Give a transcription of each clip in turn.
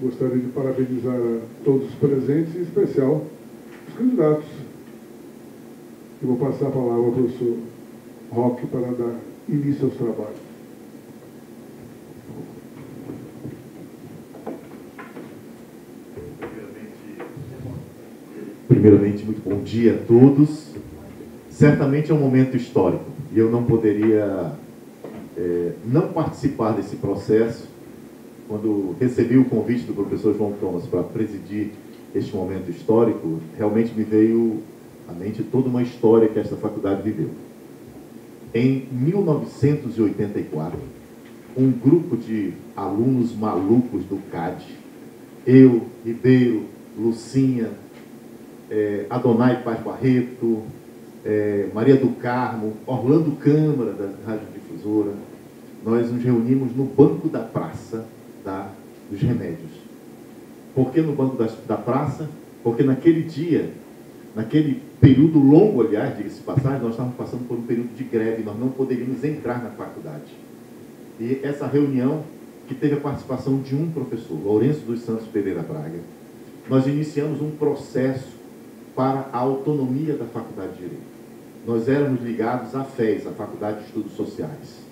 Gostaria de parabenizar a todos os presentes, em especial os candidatos. Eu vou passar a palavra ao professor Roque para dar início aos trabalhos. Primeiramente, muito bom dia a todos. Certamente é um momento histórico e eu não poderia não participar desse processo. Quando recebi o convite do professor João Thomas para presidir este momento histórico, realmente me veio à mente toda uma história que esta faculdade viveu. Em 1984, um grupo de alunos malucos do CAD, eu, Ribeiro, Lucinha, Adonai Paz Barreto, Maria do Carmo, Orlando Câmara, da Rádio Difusora, nós nos reunimos no banco da praça dos remédios. Por que no banco da praça? Porque naquele dia, naquele período longo, aliás, diga-se de passagem, nós estávamos passando por um período de greve, nós não poderíamos entrar na faculdade. E essa reunião, que teve a participação de um professor, Lourenço dos Santos Pereira Braga, nós iniciamos um processo para a autonomia da Faculdade de Direito. Nós éramos ligados à FES, a Faculdade de Estudos Sociais.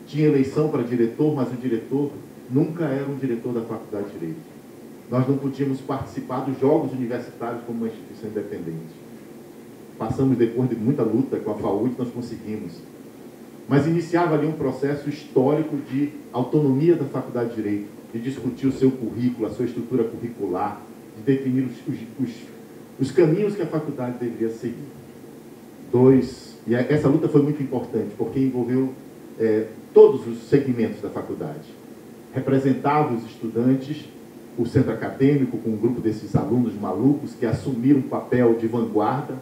Tinha eleição para diretor, mas o diretor nunca era um diretor da Faculdade de Direito. Nós não podíamos participar dos jogos universitários como uma instituição independente. Passamos, depois de muita luta com a FAUD, nós conseguimos. Mas iniciava ali um processo histórico de autonomia da Faculdade de Direito, de discutir o seu currículo, a sua estrutura curricular, de definir os caminhos que a faculdade deveria seguir. E essa luta foi muito importante, porque envolveu todos os segmentos da faculdade. Representava os estudantes, o centro acadêmico, com um grupo desses alunos malucos que assumiram um papel de vanguarda,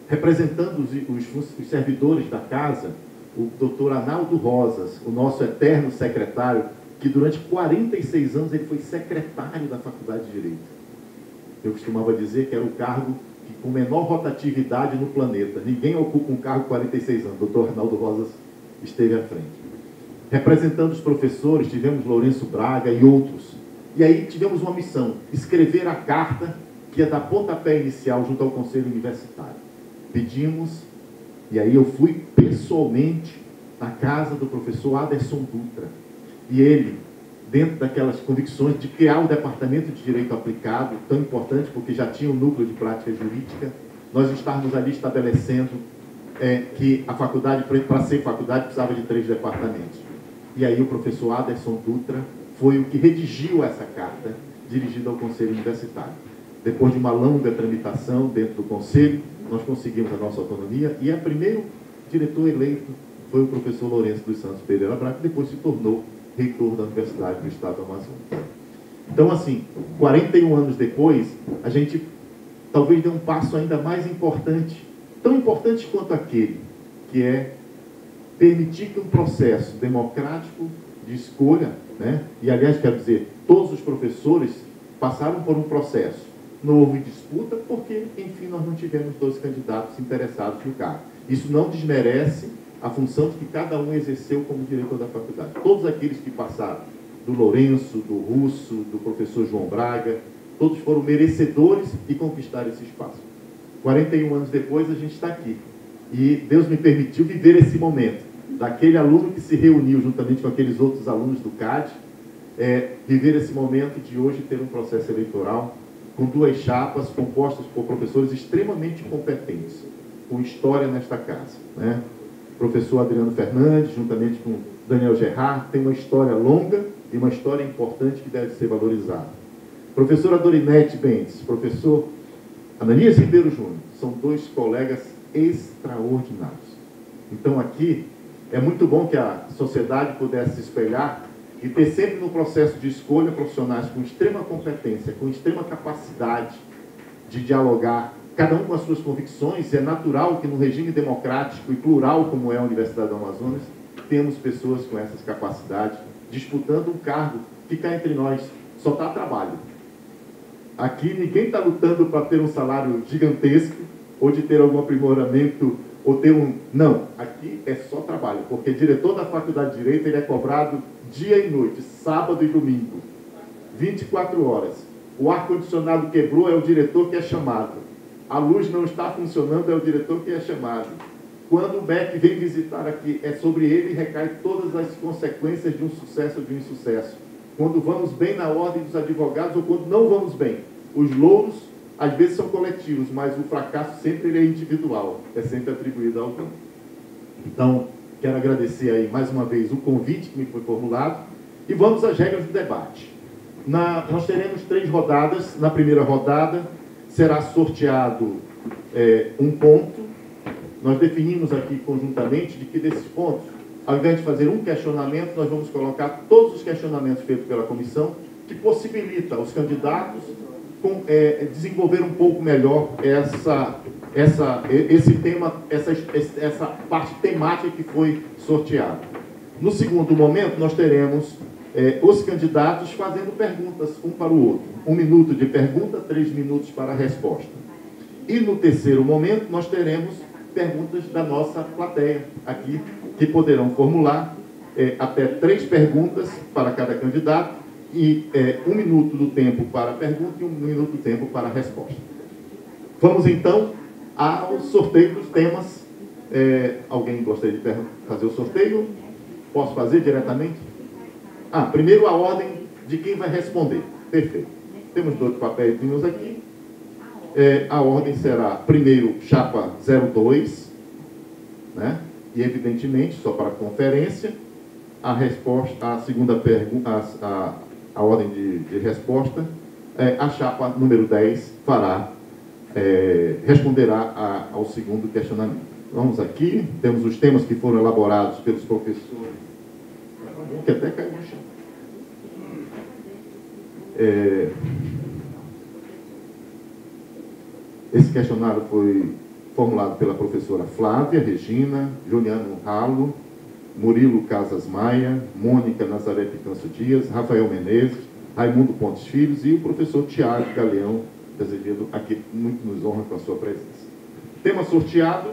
representando os servidores da casa, o doutor Analdo Rosas, o nosso eterno secretário, que durante 46 anos ele foi secretário da Faculdade de Direito. Eu costumava dizer que era o cargo com menor rotatividade no planeta. Ninguém ocupa um cargo 46 anos. O doutor Arnaldo Rosas esteve à frente. Representando os professores, tivemos Lourenço Braga e outros. E aí tivemos uma missão, escrever a carta que ia dar pontapé inicial junto ao Conselho Universitário. Pedimos, e aí eu fui pessoalmente na casa do professor Aderson Dutra. E ele, dentro daquelas convicções de criar o Departamento de Direito Aplicado, tão importante porque já tinha um núcleo de prática jurídica, nós estávamos ali estabelecendo que a faculdade, para ser faculdade, precisava de 3 departamentos. E aí o professor Aderson Dutra foi o que redigiu essa carta dirigida ao Conselho Universitário. Depois de uma longa tramitação dentro do Conselho, nós conseguimos a nossa autonomia e o primeiro diretor eleito foi o professor Lourenço dos Santos Pereira Braga, que depois se tornou reitor da Universidade do Estado do Amazonas. Então, assim, 41 anos depois, a gente talvez dê um passo ainda mais importante, tão importante quanto aquele, que é permitir que um processo democrático de escolha, e aliás, quero dizer, todos os professores passaram por um processo. Não houve disputa porque, enfim, nós não tivemos 2 candidatos interessados no cargo. Isso não desmerece a função que cada um exerceu como diretor da faculdade. Todos aqueles que passaram, do Lourenço, do Russo, do professor João Braga, todos foram merecedores e conquistaram esse espaço. 41 anos depois, a gente está aqui. E Deus me permitiu viver esse momento, daquele aluno que se reuniu juntamente com aqueles outros alunos do CAD, viver esse momento de hoje ter um processo eleitoral com 2 chapas compostas por professores extremamente competentes, com história nesta casa, O professor Adriano Fernandes, juntamente com Daniel Gerard, tem uma história longa e uma história importante que deve ser valorizada. Professora Dorinete Bentes, professor Ananias Ribeiro Júnior, são 2 colegas extraordinários. Então aqui é muito bom que a sociedade pudesse se espelhar e ter sempre no processo de escolha profissionais com extrema competência, com extrema capacidade de dialogar, cada um com as suas convicções. E é natural que no regime democrático e plural como é a Universidade do Amazonas, temos pessoas com essas capacidades disputando um cargo que cá entre nós só está trabalho. Aqui ninguém está lutando para ter um salário gigantesco ou de ter algum aprimoramento ou ter um... Não, aqui é só trabalho, porque diretor da Faculdade de Direito ele é cobrado dia e noite, sábado e domingo, 24 horas. O ar-condicionado quebrou, é o diretor que é chamado. A luz não está funcionando, é o diretor que é chamado. Quando o MEC vem visitar aqui, é sobre ele e recai todas as consequências de um sucesso ou de um insucesso. Quando vamos bem na ordem dos advogados ou quando não vamos bem. Os louros, às vezes, são coletivos, mas o fracasso sempre ele é individual, é sempre atribuído a alguém. Então, quero agradecer aí mais uma vez o convite que me foi formulado e vamos às regras do debate. Nós teremos 3 rodadas. Na primeira rodada será sorteado um ponto. Nós definimos aqui conjuntamente de que desses pontos, ao invés de fazer um questionamento, nós vamos colocar todos os questionamentos feitos pela comissão, que possibilita aos candidatos desenvolver um pouco melhor esse tema, essa parte temática que foi sorteada. No segundo momento, nós teremos os candidatos fazendo perguntas um para o outro. 1 minuto de pergunta, 3 minutos para a resposta. E no terceiro momento, nós teremos perguntas da nossa plateia aqui, que poderão formular até 3 perguntas para cada candidato e 1 minuto do tempo para a pergunta e 1 minuto do tempo para a resposta. Vamos então ao sorteio dos temas. Alguém gostaria de fazer o sorteio? Posso fazer diretamente? Primeiro a ordem de quem vai responder. Perfeito. Temos 2 papéis aqui. A ordem será, primeiro, chapa 02, né? E, evidentemente, só para a conferência, a resposta, a segunda pergunta, a ordem de resposta, a chapa número 10 responderá ao segundo questionamento. Vamos aqui, temos os temas que foram elaborados pelos professores, que até caiu no chão. Esse questionário foi formulado pela professora Flávia Regina, Juliano Ralo, Murilo Casas Maia, Mônica Nazaré Picanço Dias, Rafael Menezes, Raimundo Pontes Filhos e o professor Tiago Galeão de Azevedo, aqui muito nos honra com a sua presença. Tema sorteado: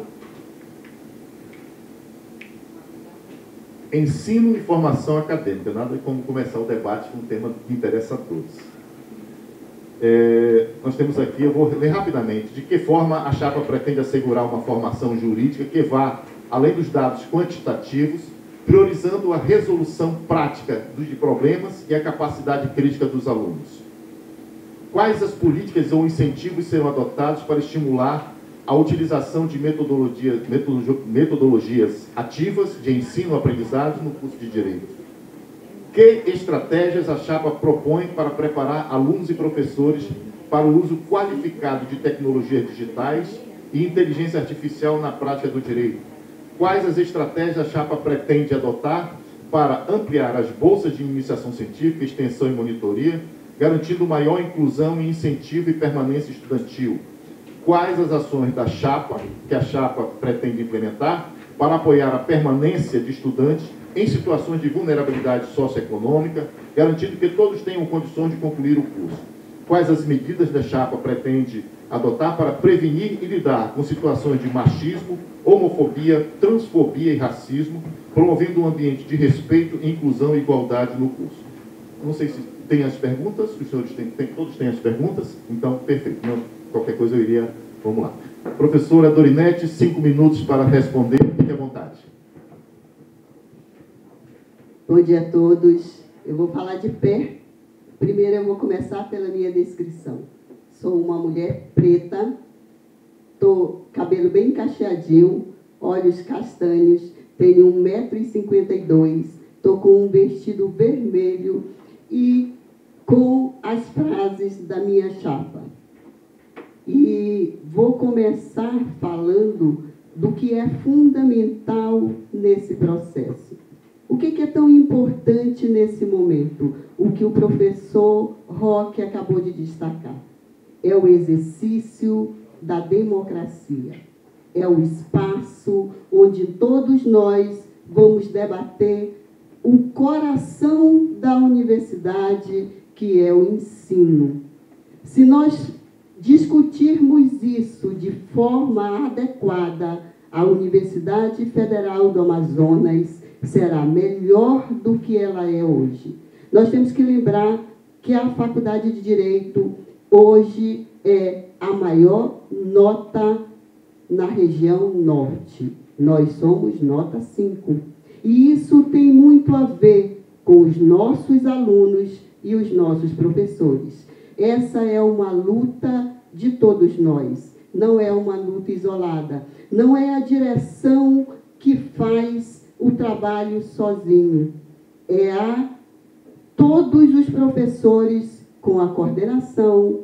ensino e formação acadêmica. Nada como começar o debate com um tema que interessa a todos. Nós temos aqui, eu vou ler rapidamente, de que forma a chapa pretende assegurar uma formação jurídica que vá além dos dados quantitativos, priorizando a resolução prática de problemas e a capacidade crítica dos alunos. Quais as políticas ou incentivos serão adotados para estimular a utilização de metodologias ativas de ensino-aprendizagem no curso de Direito? Que estratégias a chapa propõe para preparar alunos e professores para o uso qualificado de tecnologias digitais e inteligência artificial na prática do direito? Quais as estratégias a chapa pretende adotar para ampliar as bolsas de iniciação científica, extensão e monitoria, garantindo maior inclusão e incentivo e permanência estudantil? Quais as ações da chapa, que a chapa pretende implementar, para apoiar a permanência de estudantes em situações de vulnerabilidade socioeconômica, garantindo que todos tenham condições de concluir o curso? Quais as medidas da chapa pretende adotar para prevenir e lidar com situações de machismo, homofobia, transfobia e racismo, promovendo um ambiente de respeito, inclusão e igualdade no curso? Não sei se tem as perguntas, os senhores todos têm as perguntas? Então, perfeito. Não, qualquer coisa eu iria... Vamos lá. Professora Dorinete, 5 minutos para responder. Fique à vontade. Bom dia a todos. Eu vou falar de pé. Primeiro eu vou começar pela minha descrição. Sou uma mulher preta, cabelo bem cacheadinho, olhos castanhos, tenho 1,52 m, estou com um vestido vermelho e com as frases da minha chapa. E vou começar falando do que é fundamental nesse processo. O que é tão importante nesse momento? O que o professor Roque acabou de destacar. É o exercício da democracia. É o espaço onde todos nós vamos debater o coração da universidade, que é o ensino. Se nós discutirmos isso de forma adequada, a Universidade Federal do Amazonas será melhor do que ela é hoje. Nós temos que lembrar que a Faculdade de Direito hoje é a maior nota na região norte. Nós somos nota 5. E isso tem muito a ver com os nossos alunos e os nossos professores. Essa é uma luta de todos nós. Não é uma luta isolada. Não é a direção que faz o trabalho sozinho. É todos os professores com a coordenação,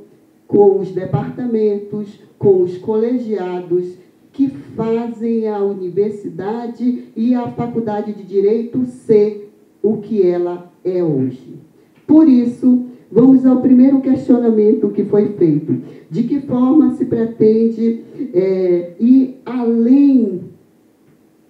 com os departamentos, com os colegiados, que fazem a universidade e a Faculdade de Direito ser o que ela é hoje. Por isso, vamos ao primeiro questionamento que foi feito. De que forma se pretende ir além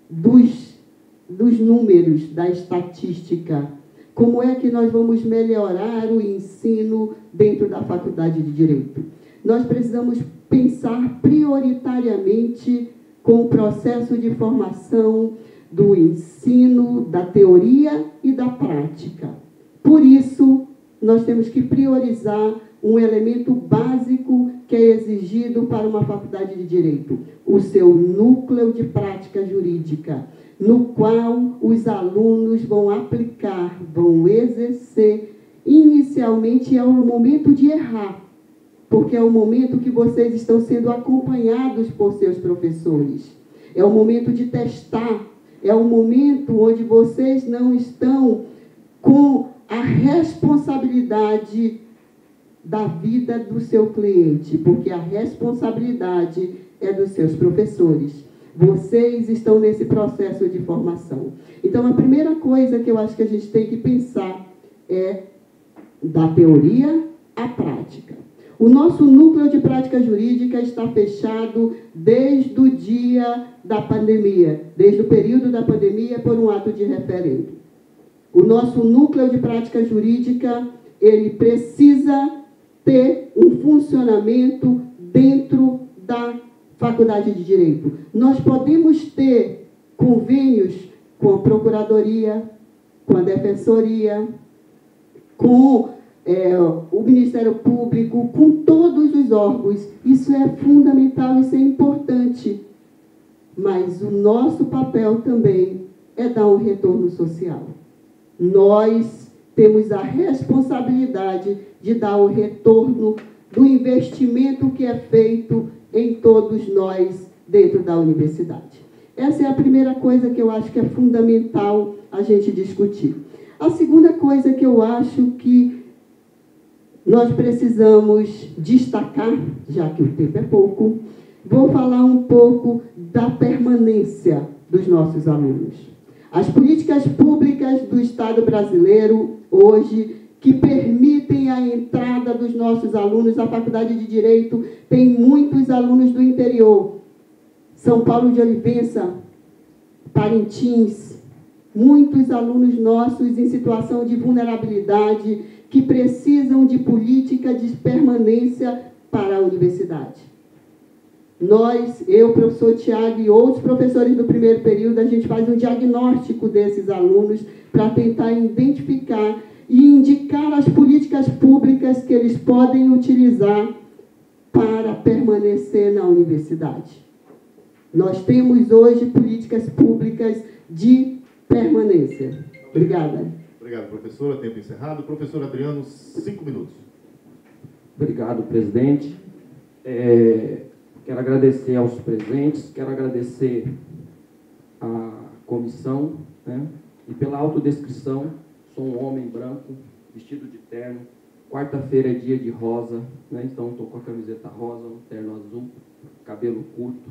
dos números, da estatística? Como é que nós vamos melhorar o ensino dentro da Faculdade de Direito? Nós precisamos pensar prioritariamente com o processo de formação do ensino, da teoria e da prática. Por isso, nós temos que priorizar um elemento básico que é exigido para uma faculdade de Direito, o seu núcleo de prática jurídica, no qual os alunos vão aplicar, vão exercer. Inicialmente é o momento de errar, porque é o momento que vocês estão sendo acompanhados por seus professores. É o momento de testar, é o momento onde vocês não estão com a responsabilidade da vida do seu cliente, porque a responsabilidade é dos seus professores. Vocês estão nesse processo de formação. Então, a primeira coisa que eu acho que a gente tem que pensar é da teoria à prática. O nosso núcleo de prática jurídica está fechado desde o dia da pandemia, desde o período da pandemia, por um ato de referendo. O nosso núcleo de prática jurídica, ele precisa ter um funcionamento dentro da Faculdade de Direito. Nós podemos ter convênios com a Procuradoria, com a Defensoria, com o Ministério Público, com todos os órgãos. Isso é fundamental, isso é importante. Mas o nosso papel também é dar um retorno social. Nós temos a responsabilidade de dar o retorno do investimento que é feito em todos nós dentro da universidade. Essa é a primeira coisa que eu acho que é fundamental a gente discutir. A segunda coisa que eu acho que nós precisamos destacar, já que o tempo é pouco, vou falar um pouco da permanência dos nossos alunos. As políticas públicas do Estado brasileiro, hoje, que permitem a entrada dos nossos alunos. A Faculdade de Direito tem muitos alunos do interior. São Paulo de Olivença, Parintins, muitos alunos nossos em situação de vulnerabilidade, que precisam de política de permanência para a universidade. Nós, eu, professor Tiago e outros professores do primeiro período, a gente faz um diagnóstico desses alunos para tentar identificar e indicar as políticas públicas que eles podem utilizar para permanecer na universidade. Nós temos hoje políticas públicas de permanência. Obrigada. Obrigado, professora. Tempo encerrado. Professor Adriano, 5 minutos. Obrigado, presidente. Quero agradecer aos presentes, quero agradecer à comissão, né, e pela autodescrição. Sou um homem branco, vestido de terno. Quarta-feira é dia de rosa, né, então estou com a camiseta rosa, um terno azul, cabelo curto.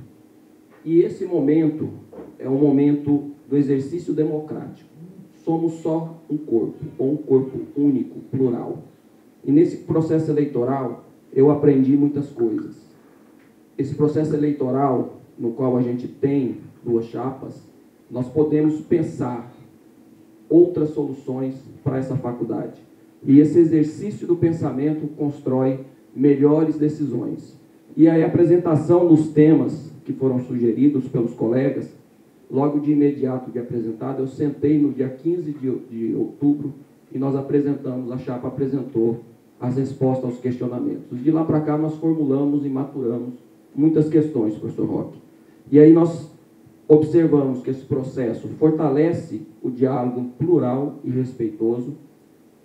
E esse momento é um momento do exercício democrático. Somos só um corpo, ou um corpo único, plural. E nesse processo eleitoral, eu aprendi muitas coisas. Esse processo eleitoral, no qual a gente tem 2 chapas, nós podemos pensar outras soluções para essa faculdade. E esse exercício do pensamento constrói melhores decisões. E a apresentação dos temas que foram sugeridos pelos colegas logo de imediato de apresentado, eu sentei no dia 15 de outubro e nós apresentamos, a chapa apresentou as respostas aos questionamentos. De lá para cá, nós formulamos e maturamos muitas questões, professor Roque. E aí nós observamos que esse processo fortalece o diálogo plural e respeitoso,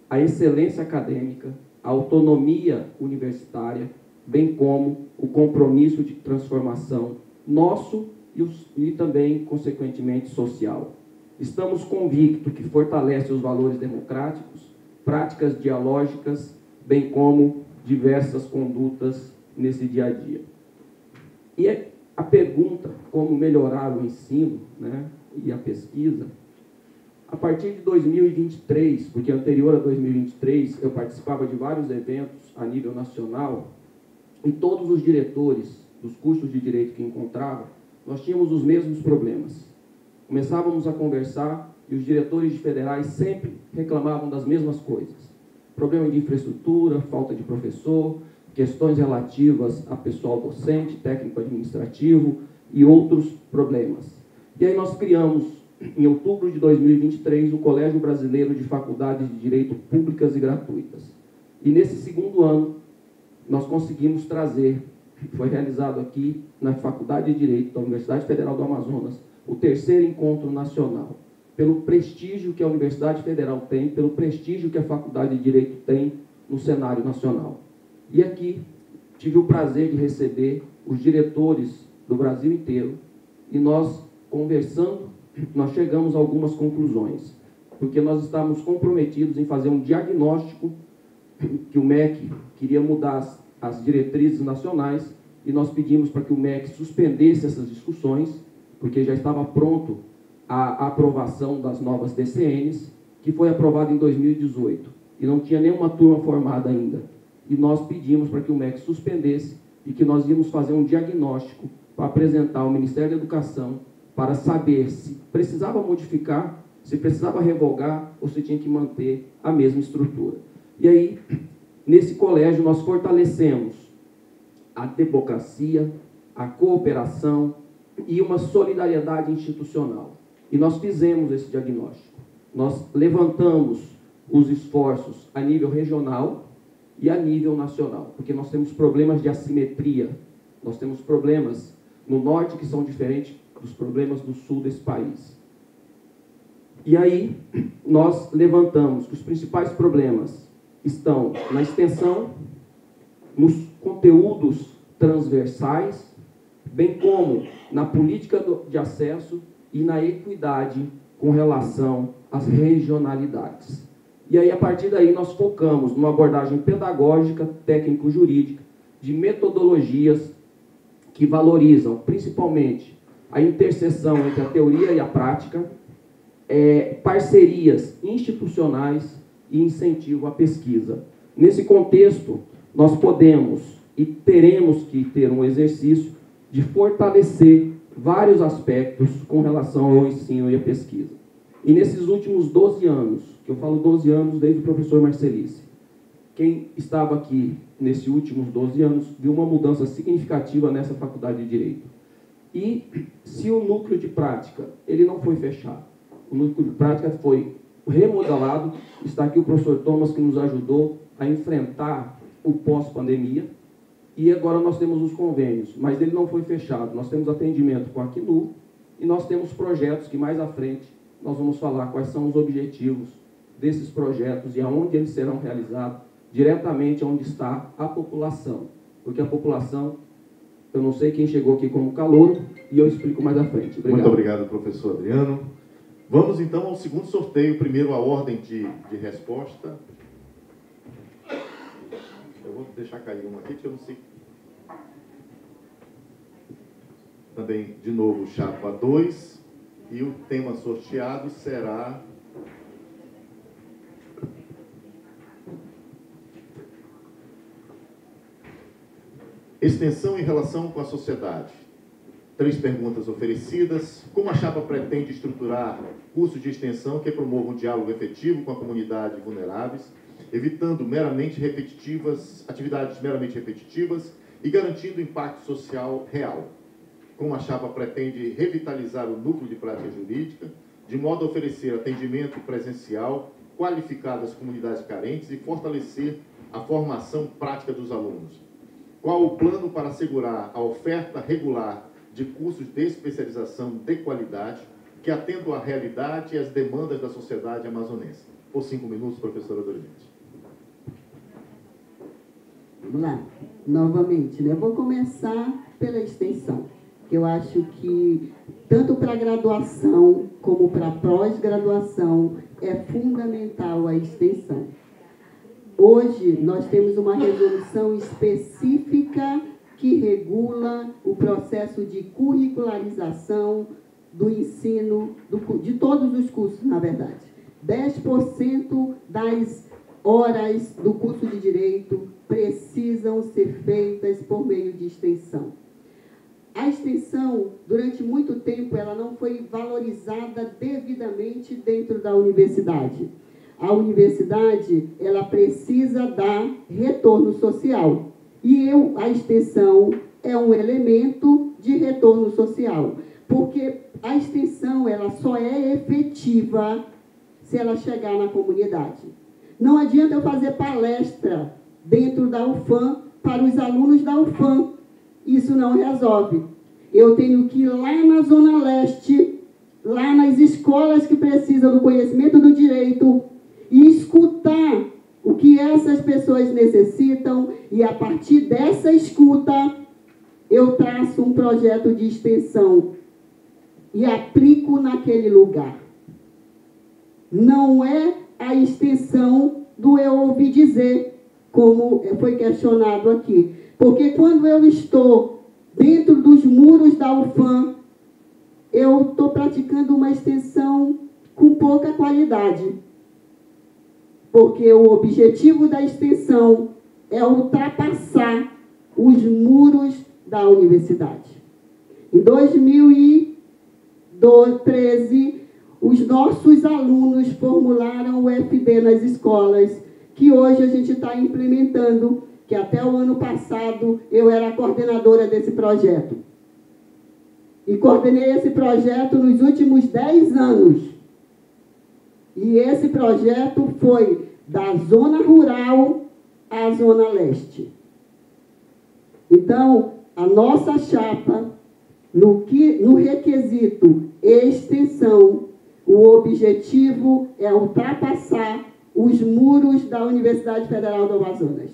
a excelência acadêmica, a autonomia universitária, bem como o compromisso de transformação nosso e também, consequentemente, social. Estamos convictos que fortalece os valores democráticos, práticas dialógicas, bem como diversas condutas nesse dia a dia. E a pergunta, como melhorar o ensino, né, e a pesquisa, a partir de 2023, porque anterior a 2023 eu participava de vários eventos a nível nacional, e todos os diretores dos cursos de direito que encontrava, nós tínhamos os mesmos problemas. Começávamos a conversar e os diretores de federais sempre reclamavam das mesmas coisas. Problema de infraestrutura, falta de professor, questões relativas a pessoal docente, técnico administrativo e outros problemas. E aí nós criamos, em outubro de 2023, o Colégio Brasileiro de Faculdades de Direito Públicas e Gratuitas. E nesse segundo ano, nós conseguimos trazer, foi realizado aqui na Faculdade de Direito da Universidade Federal do Amazonas, o terceiro encontro nacional, pelo prestígio que a Universidade Federal tem, pelo prestígio que a Faculdade de Direito tem no cenário nacional. E aqui tive o prazer de receber os diretores do Brasil inteiro e nós, conversando, nós chegamos a algumas conclusões, porque nós estávamos comprometidos em fazer um diagnóstico que o MEC queria mudar as diretrizes nacionais e nós pedimos para que o MEC suspendesse essas discussões, porque já estava pronto a aprovação das novas DCNs, que foi aprovada em 2018, e não tinha nenhuma turma formada ainda. E nós pedimos para que o MEC suspendesse e que nós íamos fazer um diagnóstico para apresentar ao Ministério da Educação para saber se precisava modificar, se precisava revogar ou se tinha que manter a mesma estrutura. E aí, nesse colégio, nós fortalecemos a democracia, a cooperação e uma solidariedade institucional. E nós fizemos esse diagnóstico. Nós levantamos os esforços a nível regional e a nível nacional, porque nós temos problemas de assimetria, nós temos problemas no norte que são diferentes dos problemas do sul desse país. E aí, nós levantamos que os principais problemas estão na extensão, nos conteúdos transversais, bem como na política de acesso e na equidade com relação às regionalidades. E aí, a partir daí, nós focamos numa abordagem pedagógica, técnico-jurídica, de metodologias que valorizam, principalmente, a interseção entre a teoria e a prática, parcerias institucionais e incentivo à pesquisa. Nesse contexto, nós podemos e teremos que ter um exercício de fortalecer vários aspectos com relação ao ensino e à pesquisa. E nesses últimos 12 anos, que eu falo 12 anos desde o professor Marcelice, quem estava aqui nesses últimos 12 anos viu uma mudança significativa nessa faculdade de Direito. E se o núcleo de prática ele não foi fechado, o núcleo de prática foi remodelado, está aqui o professor Thomas que nos ajudou a enfrentar o pós-pandemia, e agora nós temos os convênios, mas ele não foi fechado. Nós temos atendimento com a Acnu e nós temos projetos que mais à frente nós vamos falar quais são os objetivos desses projetos e aonde eles serão realizados, diretamente onde está a população. Porque a população, eu não sei quem chegou aqui como calouro, e eu explico mais à frente. Obrigado. Muito obrigado, professor Adriano. Vamos então ao segundo sorteio, primeiro a ordem de resposta. Eu vou deixar cair uma aqui, que eu não sei. Também, de novo, chapa 2. E o tema sorteado será... Extensão em relação com a sociedade. 3 perguntas oferecidas. Como a chapa pretende estruturar cursos de extensão que promovam um diálogo efetivo com a comunidade vulneráveis, evitando atividades meramente repetitivas e garantindo impacto social real? como a chapa pretende revitalizar o núcleo de prática jurídica, de modo a oferecer atendimento presencial qualificado às comunidades carentes e fortalecer a formação prática dos alunos. Qual o plano para assegurar a oferta regular de cursos de especialização de qualidade que atendam à realidade e às demandas da sociedade amazonense? Por 5 minutos, professora Dorothy. Vamos lá, novamente, né? Eu vou começar pela extensão, que eu acho que, tanto para a graduação como para a pós-graduação, é fundamental a extensão. Hoje, nós temos uma resolução específica que regula o processo de curricularização do ensino, de todos os cursos, na verdade. 10% das horas do curso de Direito precisam ser feitas por meio de extensão. A extensão, durante muito tempo, ela não foi valorizada devidamente dentro da universidade. A universidade, ela precisa dar retorno social. E a extensão é um elemento de retorno social. Porque a extensão, ela só é efetiva se ela chegar na comunidade. Não adianta eu fazer palestra dentro da UFAM para os alunos da UFAM. Isso não resolve. Eu tenho que ir lá na Zona Leste, lá nas escolas que precisam do conhecimento do direito, e escutar o que essas pessoas necessitam, e a partir dessa escuta, eu traço um projeto de extensão e aplico naquele lugar. Não é a extensão do eu ouvir dizer, como foi questionado aqui. Porque quando eu estou dentro dos muros da UFAM, eu estou praticando uma extensão com pouca qualidade. Porque o objetivo da extensão é ultrapassar os muros da universidade. Em 2013, os nossos alunos formularam o FD nas escolas, que hoje a gente está implementando, que até o ano passado eu era a coordenadora desse projeto. E coordenei esse projeto nos últimos 10 anos. E esse projeto foi da zona rural à zona leste. Então, a nossa chapa, no requisito extensão, o objetivo é ultrapassar os muros da Universidade Federal do Amazonas.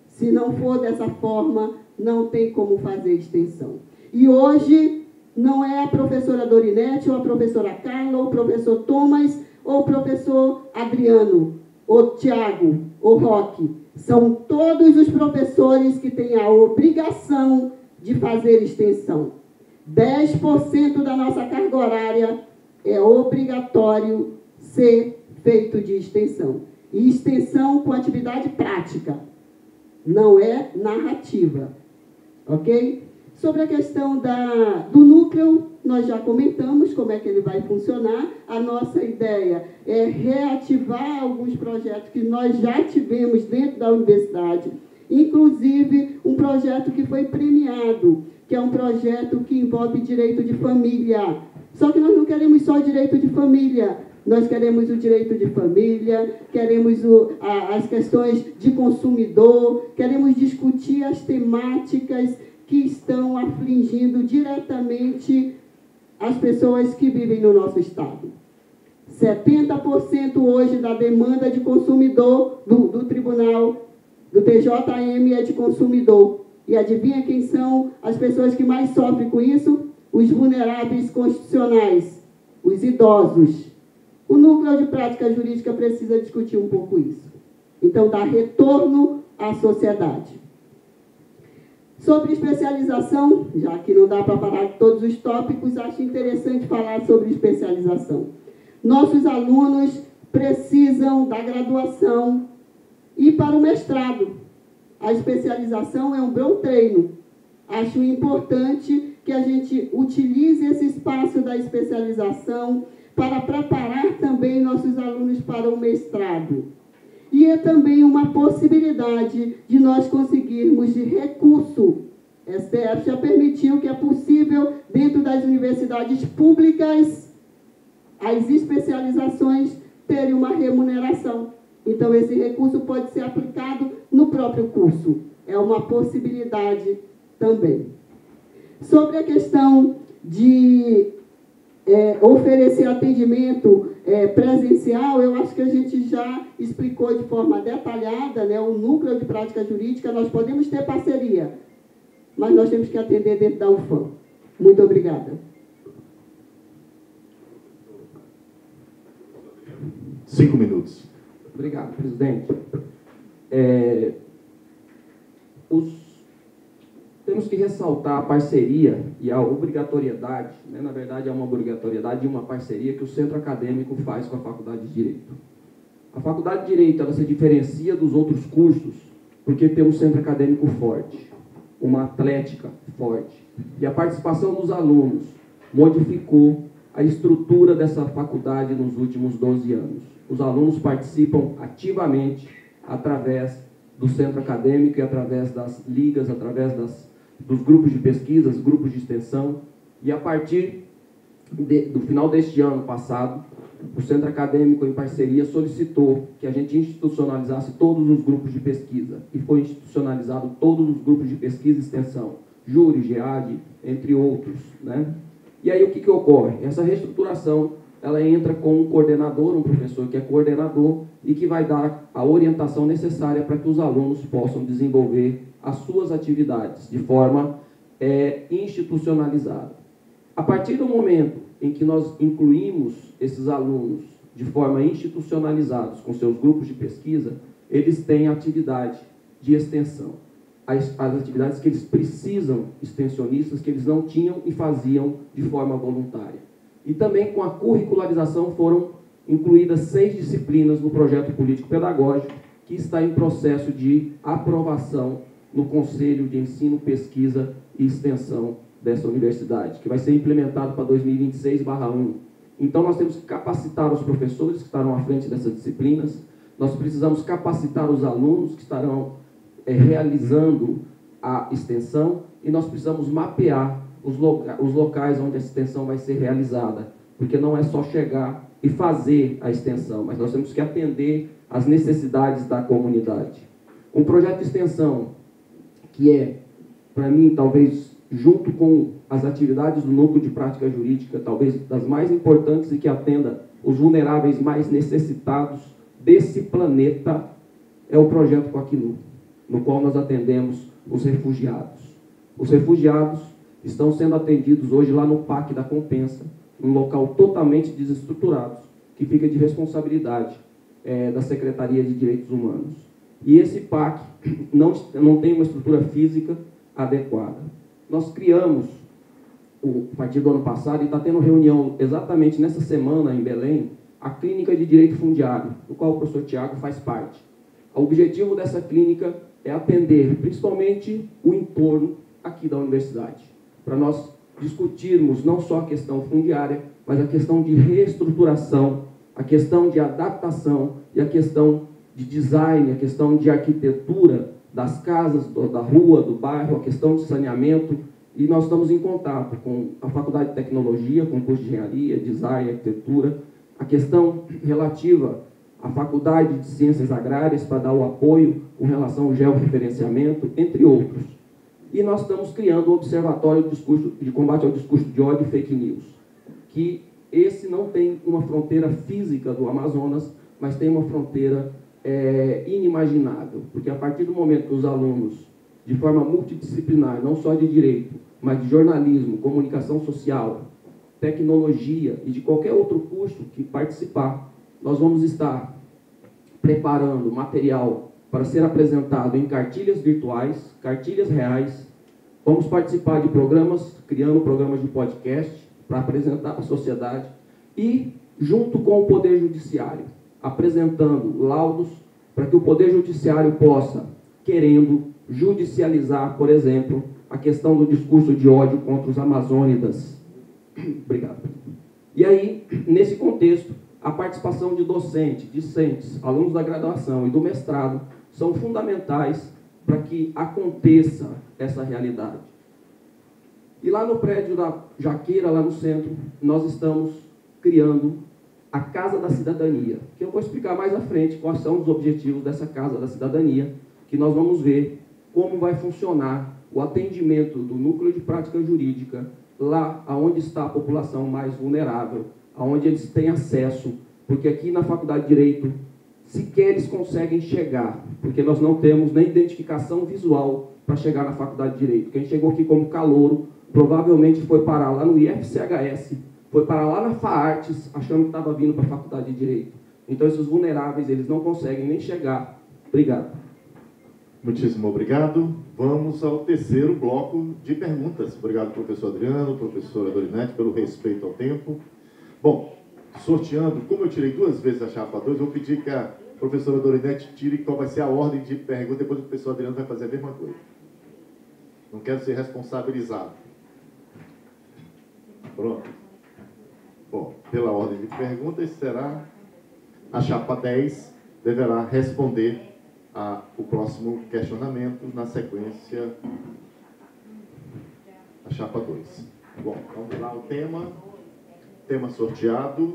Se não for dessa forma, não tem como fazer extensão. E hoje, não é a professora Dorinete, ou a professora Carla, ou o professor Thomas, ou o professor Adriano, ou Tiago, ou Roque. São todos os professores que têm a obrigação de fazer extensão. 10% da nossa carga horária é obrigatório ser feito de extensão. E extensão com atividade prática, não é narrativa. Ok? Sobre a questão do núcleo, nós já comentamos como é que ele vai funcionar. A nossa ideia é reativar alguns projetos que nós já tivemos dentro da universidade, inclusive um projeto que foi premiado, que é um projeto que envolve direito de família. Só que nós não queremos só direito de família, nós queremos o direito de família, queremos as questões de consumidor, queremos discutir as temáticas que estão afligindo diretamente as pessoas que vivem no nosso estado. 70% hoje da demanda de consumidor do tribunal, do TJM, é de consumidor. E adivinha quem são as pessoas que mais sofrem com isso? Os vulneráveis constitucionais, os idosos. O núcleo de prática jurídica precisa discutir um pouco isso. Então, dá retorno à sociedade. Sobre especialização, já que não dá para falar de todos os tópicos, acho interessante falar sobre especialização. Nossos alunos precisam da graduação e para o mestrado. A especialização é um bom treino. Acho importante que a gente utilize esse espaço da especialização para preparar também nossos alunos para o mestrado. E é também uma possibilidade de nós conseguirmos de recurso STF já permitiu que é possível, dentro das universidades públicas, as especializações terem uma remuneração. Então, esse recurso pode ser aplicado no próprio curso. É uma possibilidade também. Sobre a questão de oferecer atendimento presencial, eu acho que a gente já explicou de forma detalhada, né, o núcleo de prática jurídica. Nós podemos ter parceria, mas nós temos que atender dentro da UFAM. Muito obrigada. 5 minutos. Obrigado, presidente. Temos que ressaltar a parceria e a obrigatoriedade, né? Na verdade é uma obrigatoriedade e uma parceria que o centro acadêmico faz com a Faculdade de Direito. A Faculdade de Direito, ela se diferencia dos outros cursos porque tem um centro acadêmico forte, uma atlética forte. E a participação dos alunos modificou a estrutura dessa faculdade nos últimos 12 anos. Os alunos participam ativamente através do centro acadêmico e através das ligas, através dos grupos de pesquisas, grupos de extensão. E a partir do final deste ano passado, o centro acadêmico, em parceria, solicitou que a gente institucionalizasse todos os grupos de pesquisa. E foi institucionalizado todos os grupos de pesquisa e extensão, júri, GEAD, entre outros, né? E aí o que ocorre? Essa reestruturação, ela entra com um coordenador, um professor que é coordenador e que vai dar a orientação necessária para que os alunos possam desenvolver as suas atividades de forma institucionalizada. A partir do momento em que nós incluímos esses alunos de forma institucionalizados com seus grupos de pesquisa, eles têm atividade de extensão. As atividades que eles precisam, extensionistas, que eles não tinham e faziam de forma voluntária. E também com a curricularização foram incluídas 6 disciplinas no projeto político-pedagógico, que está em processo de aprovação no Conselho de Ensino, Pesquisa e Extensão dessa universidade, que vai ser implementado para 2026/1. Então, nós temos que capacitar os professores que estarão à frente dessas disciplinas, nós precisamos capacitar os alunos que estarão realizando a extensão e nós precisamos mapear os locais onde a extensão vai ser realizada, porque não é só chegar e fazer a extensão, mas nós temos que atender às necessidades da comunidade. Um projeto de extensão que é, para mim, talvez, junto com as atividades do núcleo de prática jurídica, talvez das mais importantes e que atenda os vulneráveis mais necessitados desse planeta, é o projeto Coquinu, no qual nós atendemos os refugiados. Os refugiados estão sendo atendidos hoje lá no PAC da Compensa, um local totalmente desestruturado, que fica de responsabilidade da Secretaria de Direitos Humanos. E esse PAC não tem uma estrutura física adequada. Nós criamos, a partir do ano passado, e está tendo reunião exatamente nessa semana em Belém, a Clínica de Direito Fundiário, do qual o professor Tiago faz parte. O objetivo dessa clínica é atender principalmente o entorno aqui da universidade, para nós discutirmos não só a questão fundiária, mas a questão de reestruturação, a questão de adaptação e a questão de design, a questão de arquitetura das casas, da rua, do bairro, a questão de saneamento. E nós estamos em contato com a Faculdade de Tecnologia, com o curso de Engenharia, Design, Arquitetura, a questão relativa à Faculdade de Ciências Agrárias para dar o apoio com relação ao georreferenciamento, entre outros. E nós estamos criando o Observatório de Combate ao Discurso de Ódio e Fake News, que esse não tem uma fronteira física do Amazonas, mas tem uma fronteira inimaginável, porque a partir do momento que os alunos, de forma multidisciplinar, não só de direito, mas de jornalismo, comunicação social, tecnologia e de qualquer outro curso que participar, nós vamos estar preparando material para ser apresentado em cartilhas virtuais, cartilhas reais. Vamos participar de programas, criando programas de podcast para apresentar à sociedade e, junto com o Poder Judiciário, apresentando laudos para que o Poder Judiciário possa, querendo, judicializar, por exemplo, a questão do discurso de ódio contra os amazônidas. Obrigado. E aí, nesse contexto, a participação de docentes, discentes, alunos da graduação e do mestrado são fundamentais para que aconteça essa realidade. E lá no prédio da Jaqueira, lá no centro, nós estamos criando a Casa da Cidadania, que eu vou explicar mais à frente quais são os objetivos dessa Casa da Cidadania, que nós vamos ver como vai funcionar o atendimento do núcleo de prática jurídica lá onde está a população mais vulnerável, aonde eles têm acesso, porque aqui na Faculdade de Direito sequer eles conseguem chegar, porque nós não temos nem identificação visual para chegar na Faculdade de Direito. Quem chegou aqui como calouro provavelmente foi parar lá no IFCHS, foi parar lá na FAARTES, achando que estava vindo para a Faculdade de Direito. Então, esses vulneráveis, eles não conseguem nem chegar. Obrigado. Muitíssimo obrigado. Vamos ao terceiro bloco de perguntas. Obrigado, professor Adriano, professora Dorinete, pelo respeito ao tempo. Bom, sorteando, como eu tirei 2 vezes a chapa 2, eu vou pedir que a professora Dorinete tire qual vai ser a ordem de perguntas, depois o professor Adriano vai fazer a mesma coisa. Não quero ser responsabilizado. Pronto. Bom, pela ordem de perguntas, será a chapa 10 deverá responder o próximo questionamento, na sequência, a chapa 2. Bom, vamos lá, o tema sorteado.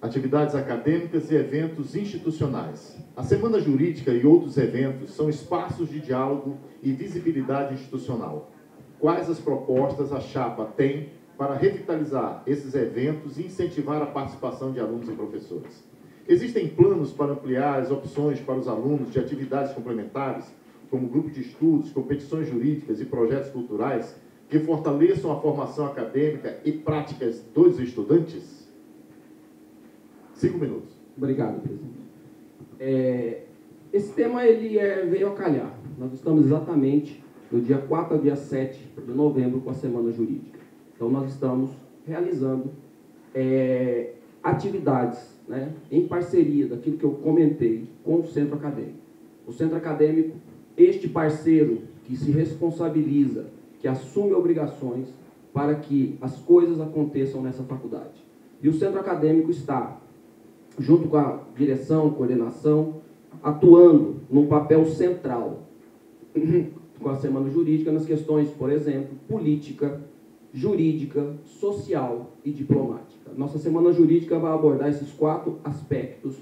Atividades acadêmicas e eventos institucionais. A Semana Jurídica e outros eventos são espaços de diálogo e visibilidade institucional. Quais as propostas a chapa tem para revitalizar esses eventos e incentivar a participação de alunos e professores? Existem planos para ampliar as opções para os alunos de atividades complementares, como grupo de estudos, competições jurídicas e projetos culturais, que fortaleçam a formação acadêmica e práticas dos estudantes? 5 minutos. Obrigado, presidente. Esse tema veio a calhar. Nós estamos exatamente no dia 4 ao dia 7 de novembro com a Semana Jurídica. Então, nós estamos realizando atividades, né, em parceria daquilo que eu comentei com o Centro Acadêmico. O Centro Acadêmico, este parceiro que se responsabiliza, que assume obrigações para que as coisas aconteçam nessa faculdade. E o Centro Acadêmico está, junto com a direção, coordenação, atuando num papel central com a Semana Jurídica nas questões, por exemplo, política, jurídica, social e diplomática. Nossa Semana Jurídica vai abordar esses 4 aspectos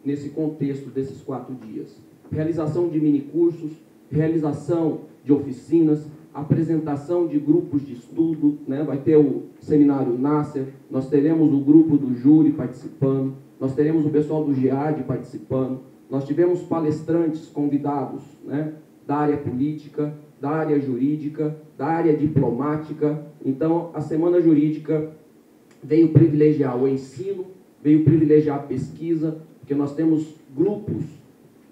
nesse contexto desses 4 dias. Realização de minicursos, realização de oficinas, apresentação de grupos de estudo, né? Vai ter o seminário Nasser, nós teremos o grupo do júri participando, nós teremos o pessoal do GEAD participando, nós tivemos palestrantes convidados, né, da área política, da área jurídica, da área diplomática. Então, a Semana Jurídica veio privilegiar o ensino, veio privilegiar a pesquisa, porque nós temos grupos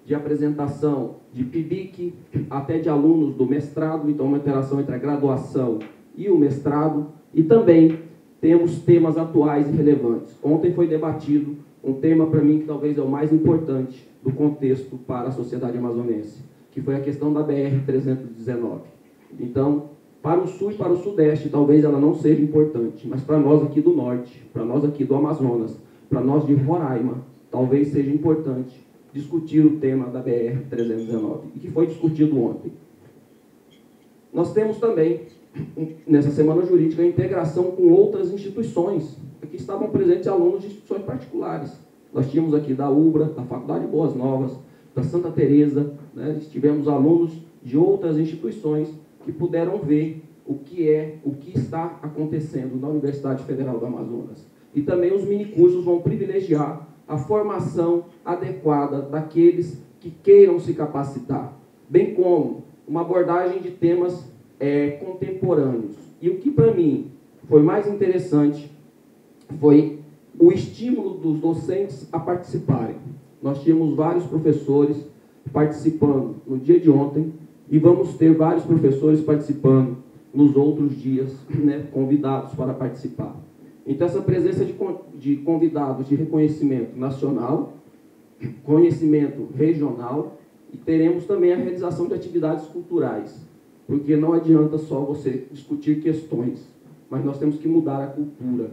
de apresentação de PIBIC, até de alunos do mestrado, então uma interação entre a graduação e o mestrado, e também temos temas atuais e relevantes. Ontem foi debatido um tema, para mim, que talvez é o mais importante do contexto para a sociedade amazonense, que foi a questão da BR-319. Então, para o Sul e para o Sudeste, talvez ela não seja importante, mas para nós aqui do Norte, para nós aqui do Amazonas, para nós de Roraima, talvez seja importante discutir o tema da BR-319, e que foi discutido ontem. Nós temos também, nessa Semana Jurídica, a integração com outras instituições. Aqui estavam presentes alunos de instituições particulares. Nós tínhamos aqui da UBRA, da Faculdade Boas Novas, da Santa Teresa, né? Tivemos alunos de outras instituições que puderam ver o que está acontecendo na Universidade Federal do Amazonas. E também os minicursos vão privilegiar a formação adequada daqueles que queiram se capacitar, bem como uma abordagem de temas contemporâneos. E o que para mim foi mais interessante foi o estímulo dos docentes a participarem. Nós tínhamos vários professores participando no dia de ontem e vamos ter vários professores participando nos outros dias, né, convidados para participar. Então, essa presença de convidados de reconhecimento nacional, conhecimento regional, e teremos também a realização de atividades culturais, porque não adianta só você discutir questões, mas nós temos que mudar a cultura.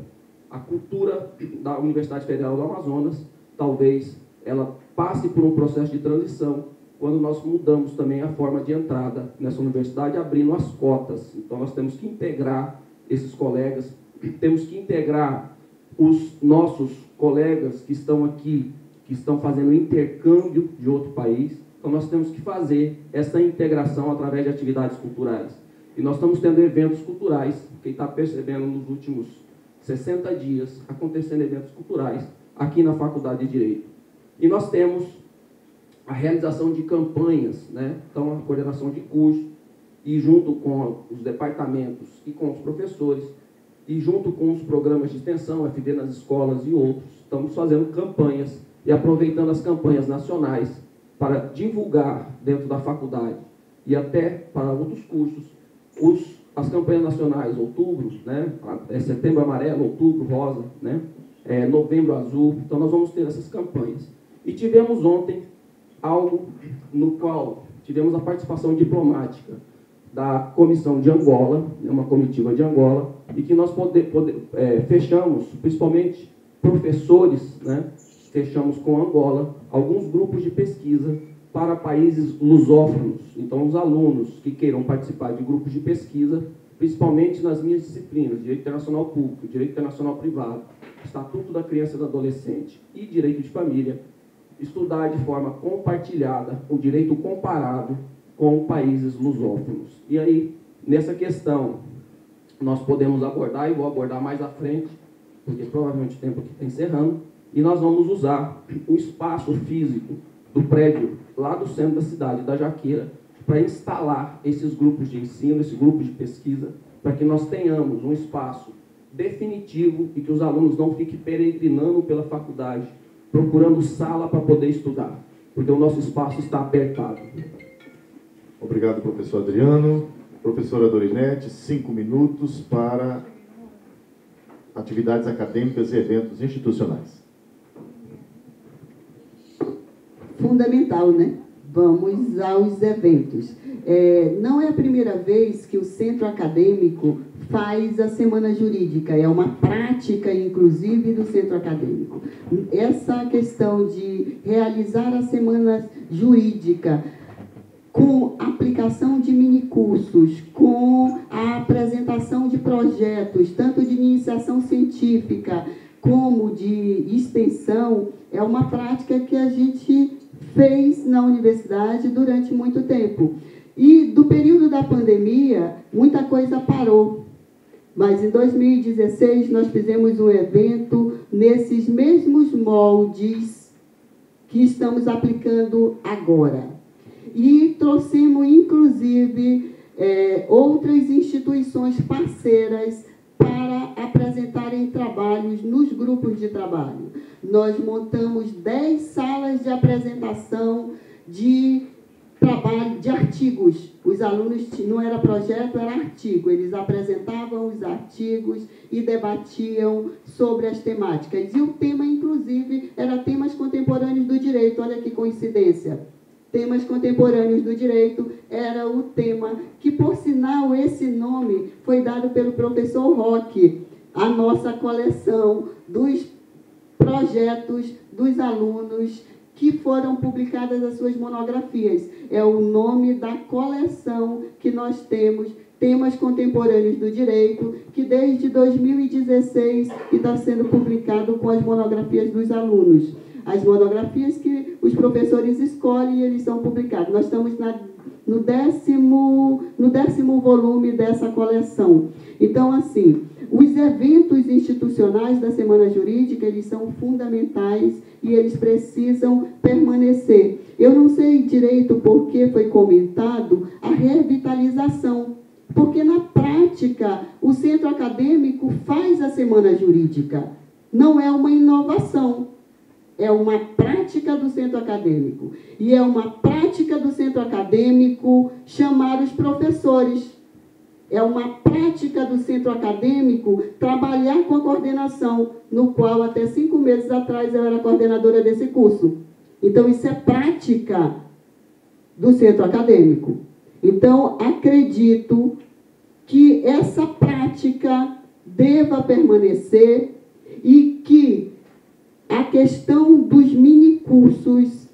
A cultura da Universidade Federal do Amazonas, talvez ela passe por um processo de transição, quando nós mudamos também a forma de entrada nessa universidade, abrindo as cotas. Então, nós temos que integrar esses colegas, temos que integrar os nossos colegas que estão aqui, que estão fazendo intercâmbio de outro país. Então, nós temos que fazer essa integração através de atividades culturais. E nós estamos tendo eventos culturais, quem está percebendo nos últimos 60 dias, acontecendo eventos culturais aqui na Faculdade de Direito. E nós temos a realização de campanhas, né? Então, a coordenação de curso, e junto com os departamentos e com os professores, e junto com os programas de extensão, FD nas escolas e outros, estamos fazendo campanhas e aproveitando as campanhas nacionais para divulgar dentro da faculdade e até para outros cursos, as campanhas nacionais, outubro, né? Setembro amarelo, outubro rosa, né? Novembro azul. Então, nós vamos ter essas campanhas. E tivemos ontem algo no qual tivemos a participação diplomática da comissão de Angola, uma comitiva de Angola, e que nós fechamos, principalmente professores, né? Fechamos com Angola alguns grupos de pesquisa para países lusófonos. Então, os alunos que queiram participar de grupos de pesquisa, principalmente nas minhas disciplinas, Direito Internacional Público, Direito Internacional Privado, Estatuto da Criança e do Adolescente e Direito de Família, estudar de forma compartilhada o direito comparado com países lusófonos. E aí, nessa questão, nós podemos abordar, e vou abordar mais à frente, porque provavelmente o tempo aqui está encerrando, e nós vamos usar o espaço físico do prédio lá do centro da cidade, da Jaqueira, para instalar esses grupos de ensino, esse grupo de pesquisa, para que nós tenhamos um espaço definitivo e que os alunos não fiquem peregrinando pela faculdade, procurando sala para poder estudar, porque o nosso espaço está apertado. Obrigado, professor Adriano. Professora Dorinete, 5 minutos para atividades acadêmicas e eventos institucionais. Fundamental, né? Vamos aos eventos. Não é a primeira vez que o Centro Acadêmico faz a Semana Jurídica, é uma prática, inclusive, do Centro Acadêmico. Essa questão de realizar a Semana Jurídica com aplicação de minicursos, com a apresentação de projetos, tanto de iniciação científica como de extensão, é uma prática que a gente fez na universidade durante muito tempo. E do período da pandemia, muita coisa parou. Mas em 2016 nós fizemos um evento nesses mesmos moldes que estamos aplicando agora. E trouxemos, inclusive, outras instituições parceiras para apresentarem trabalhos nos grupos de trabalho. Nós montamos 10 salas de apresentação de trabalho, de artigos. Os alunos, não era projeto, era artigo. Eles apresentavam os artigos e debatiam sobre as temáticas. E o tema, inclusive, era temas contemporâneos do direito. Olha que coincidência. Temas contemporâneos do direito era o tema que, por sinal, esse nome foi dado pelo professor Roque, a nossa coleção dos projetos dos alunos que foram publicadas as suas monografias. É o nome da coleção que nós temos, Temas Contemporâneos do Direito, que desde 2016 está sendo publicado com as monografias dos alunos. As monografias que os professores escolhem e eles são publicados. Nós estamos no décimo volume dessa coleção. Então, assim, os eventos institucionais da Semana Jurídica, eles são fundamentais e eles precisam permanecer. Eu não sei direito por que foi comentado a revitalização, porque, na prática, o Centro Acadêmico faz a Semana Jurídica. Não é uma inovação. É uma prática do Centro Acadêmico. E é uma prática do Centro Acadêmico chamar os professores. É uma prática do Centro Acadêmico trabalhar com a coordenação, no qual até 5 meses atrás eu era coordenadora desse curso. Então, isso é prática do Centro Acadêmico. Então, acredito que essa prática deva permanecer e que a questão dos minicursos,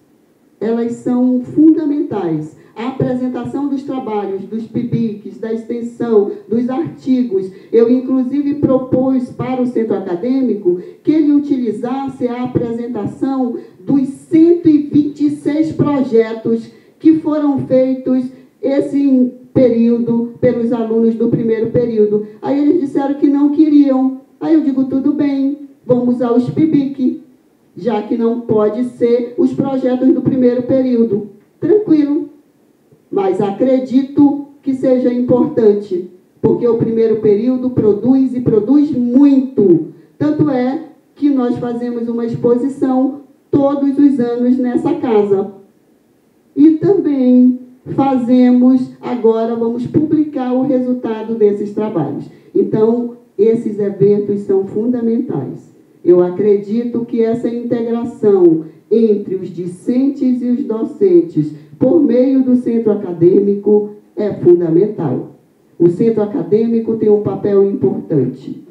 ela elas são fundamentais. A apresentação dos trabalhos, dos PIBICs, da extensão, dos artigos. Eu, inclusive, propus para o centro acadêmico que ele utilizasse a apresentação dos 126 projetos que foram feitos esse período pelos alunos do primeiro período. Aí eles disseram que não queriam. Aí eu digo, tudo bem, vamos usar os PIBIC, já que não pode ser os projetos do primeiro período. Tranquilo. Mas acredito que seja importante, porque o primeiro período produz e produz muito. Tanto é que nós fazemos uma exposição todos os anos nessa casa. E também fazemos, agora vamos publicar o resultado desses trabalhos. Então, esses eventos são fundamentais. Eu acredito que essa integração entre os discentes e os docentes, por meio do centro acadêmico, é fundamental. O centro acadêmico tem um papel importante.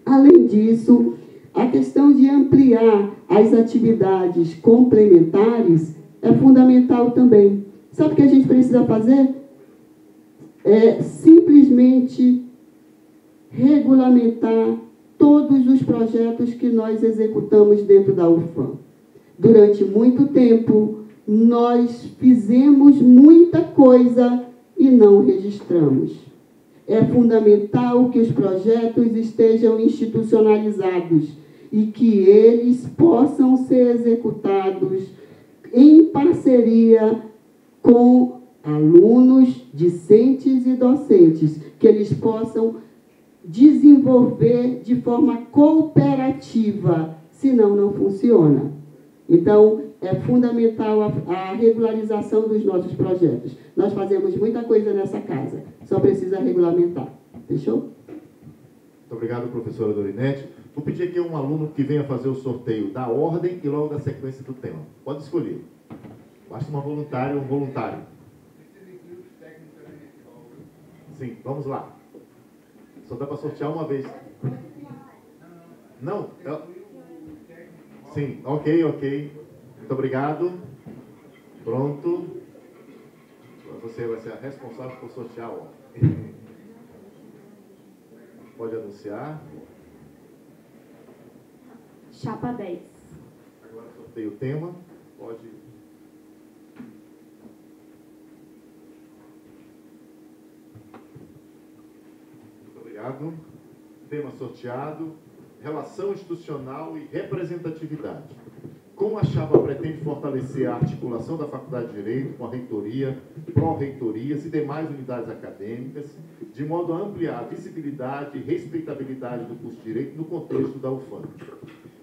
Além disso, a questão de ampliar as atividades complementares é fundamental também. Sabe o que a gente precisa fazer? É simplesmente regulamentar todos os projetos que nós executamos dentro da UFAM. Durante muito tempo, nós fizemos muita coisa e não registramos. É fundamental que os projetos estejam institucionalizados e que eles possam ser executados em parceria com alunos, discentes e docentes, que eles possam desenvolver de forma cooperativa, senão não funciona. Então, é fundamental a regularização dos nossos projetos. Nós fazemos muita coisa nessa casa, só precisa regulamentar. Fechou? Muito obrigado, professora Dorinete. Vou pedir aqui a um aluno que venha fazer o sorteio da ordem e logo da sequência do tema. Pode escolher. Basta uma voluntária ou um voluntário. Sim, vamos lá. Só dá para sortear uma vez. Não? Sim, ok. Muito obrigado. Pronto. Você vai ser a responsável por sortear a ordem. Pode anunciar. Chapa 10. Agora sorteio o tema. Pode. Muito obrigado. Tema sorteado: relação institucional e representatividade. Como a chapa pretende fortalecer a articulação da Faculdade de Direito com a reitoria, pró-reitorias e demais unidades acadêmicas, de modo a ampliar a visibilidade e respeitabilidade do curso de Direito no contexto da UFAM.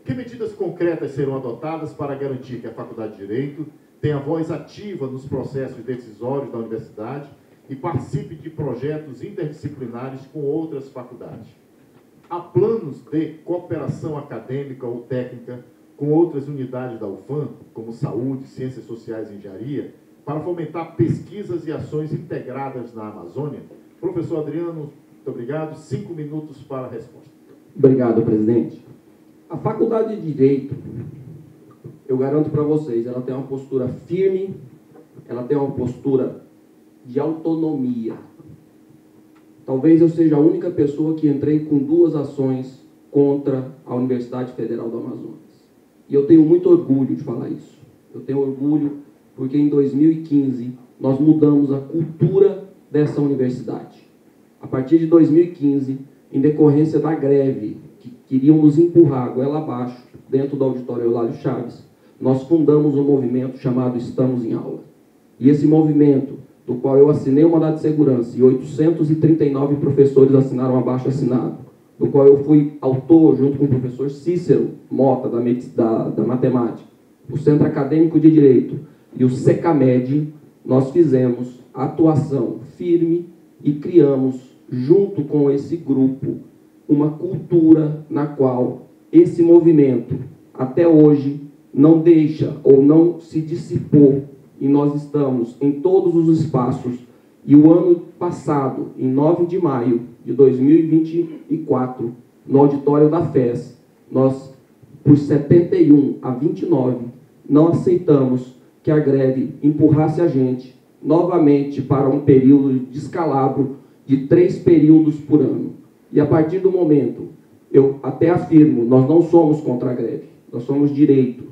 Que medidas concretas serão adotadas para garantir que a Faculdade de Direito tenha voz ativa nos processos decisórios da universidade e participe de projetos interdisciplinares com outras faculdades? Há planos de cooperação acadêmica ou técnica com outras unidades da UFAM, como Saúde, Ciências Sociais e Engenharia, para fomentar pesquisas e ações integradas na Amazônia? Professor Adriano, muito obrigado. 5 minutos para a resposta. Obrigado, presidente. A Faculdade de Direito, eu garanto para vocês, ela tem uma postura firme, ela tem uma postura de autonomia. Talvez eu seja a única pessoa que entrei com 2 ações contra a Universidade Federal do Amazonas. E eu tenho muito orgulho de falar isso. Eu tenho orgulho porque em 2015 nós mudamos a cultura dessa universidade. A partir de 2015, em decorrência da greve que queriam nos empurrar goela abaixo dentro do auditório Eulália Chaves, nós fundamos um movimento chamado Estamos em Aula. E esse movimento, do qual eu assinei o mandato de segurança e 839 professores assinaram abaixo-assinado, do qual eu fui autor, junto com o professor Cícero Mota, da Matemática, o Centro Acadêmico de Direito e o SECAMED, nós fizemos atuação firme e criamos, junto com esse grupo, uma cultura na qual esse movimento, até hoje, não deixa ou não se dissipou, e nós estamos em todos os espaços. E o ano passado, em 9 de maio de 2024, no auditório da FES, nós, por 71 a 29, não aceitamos que a greve empurrasse a gente novamente para um período de descalabro de 3 períodos por ano. E a partir do momento, eu até afirmo, nós não somos contra a greve, nós somos direito.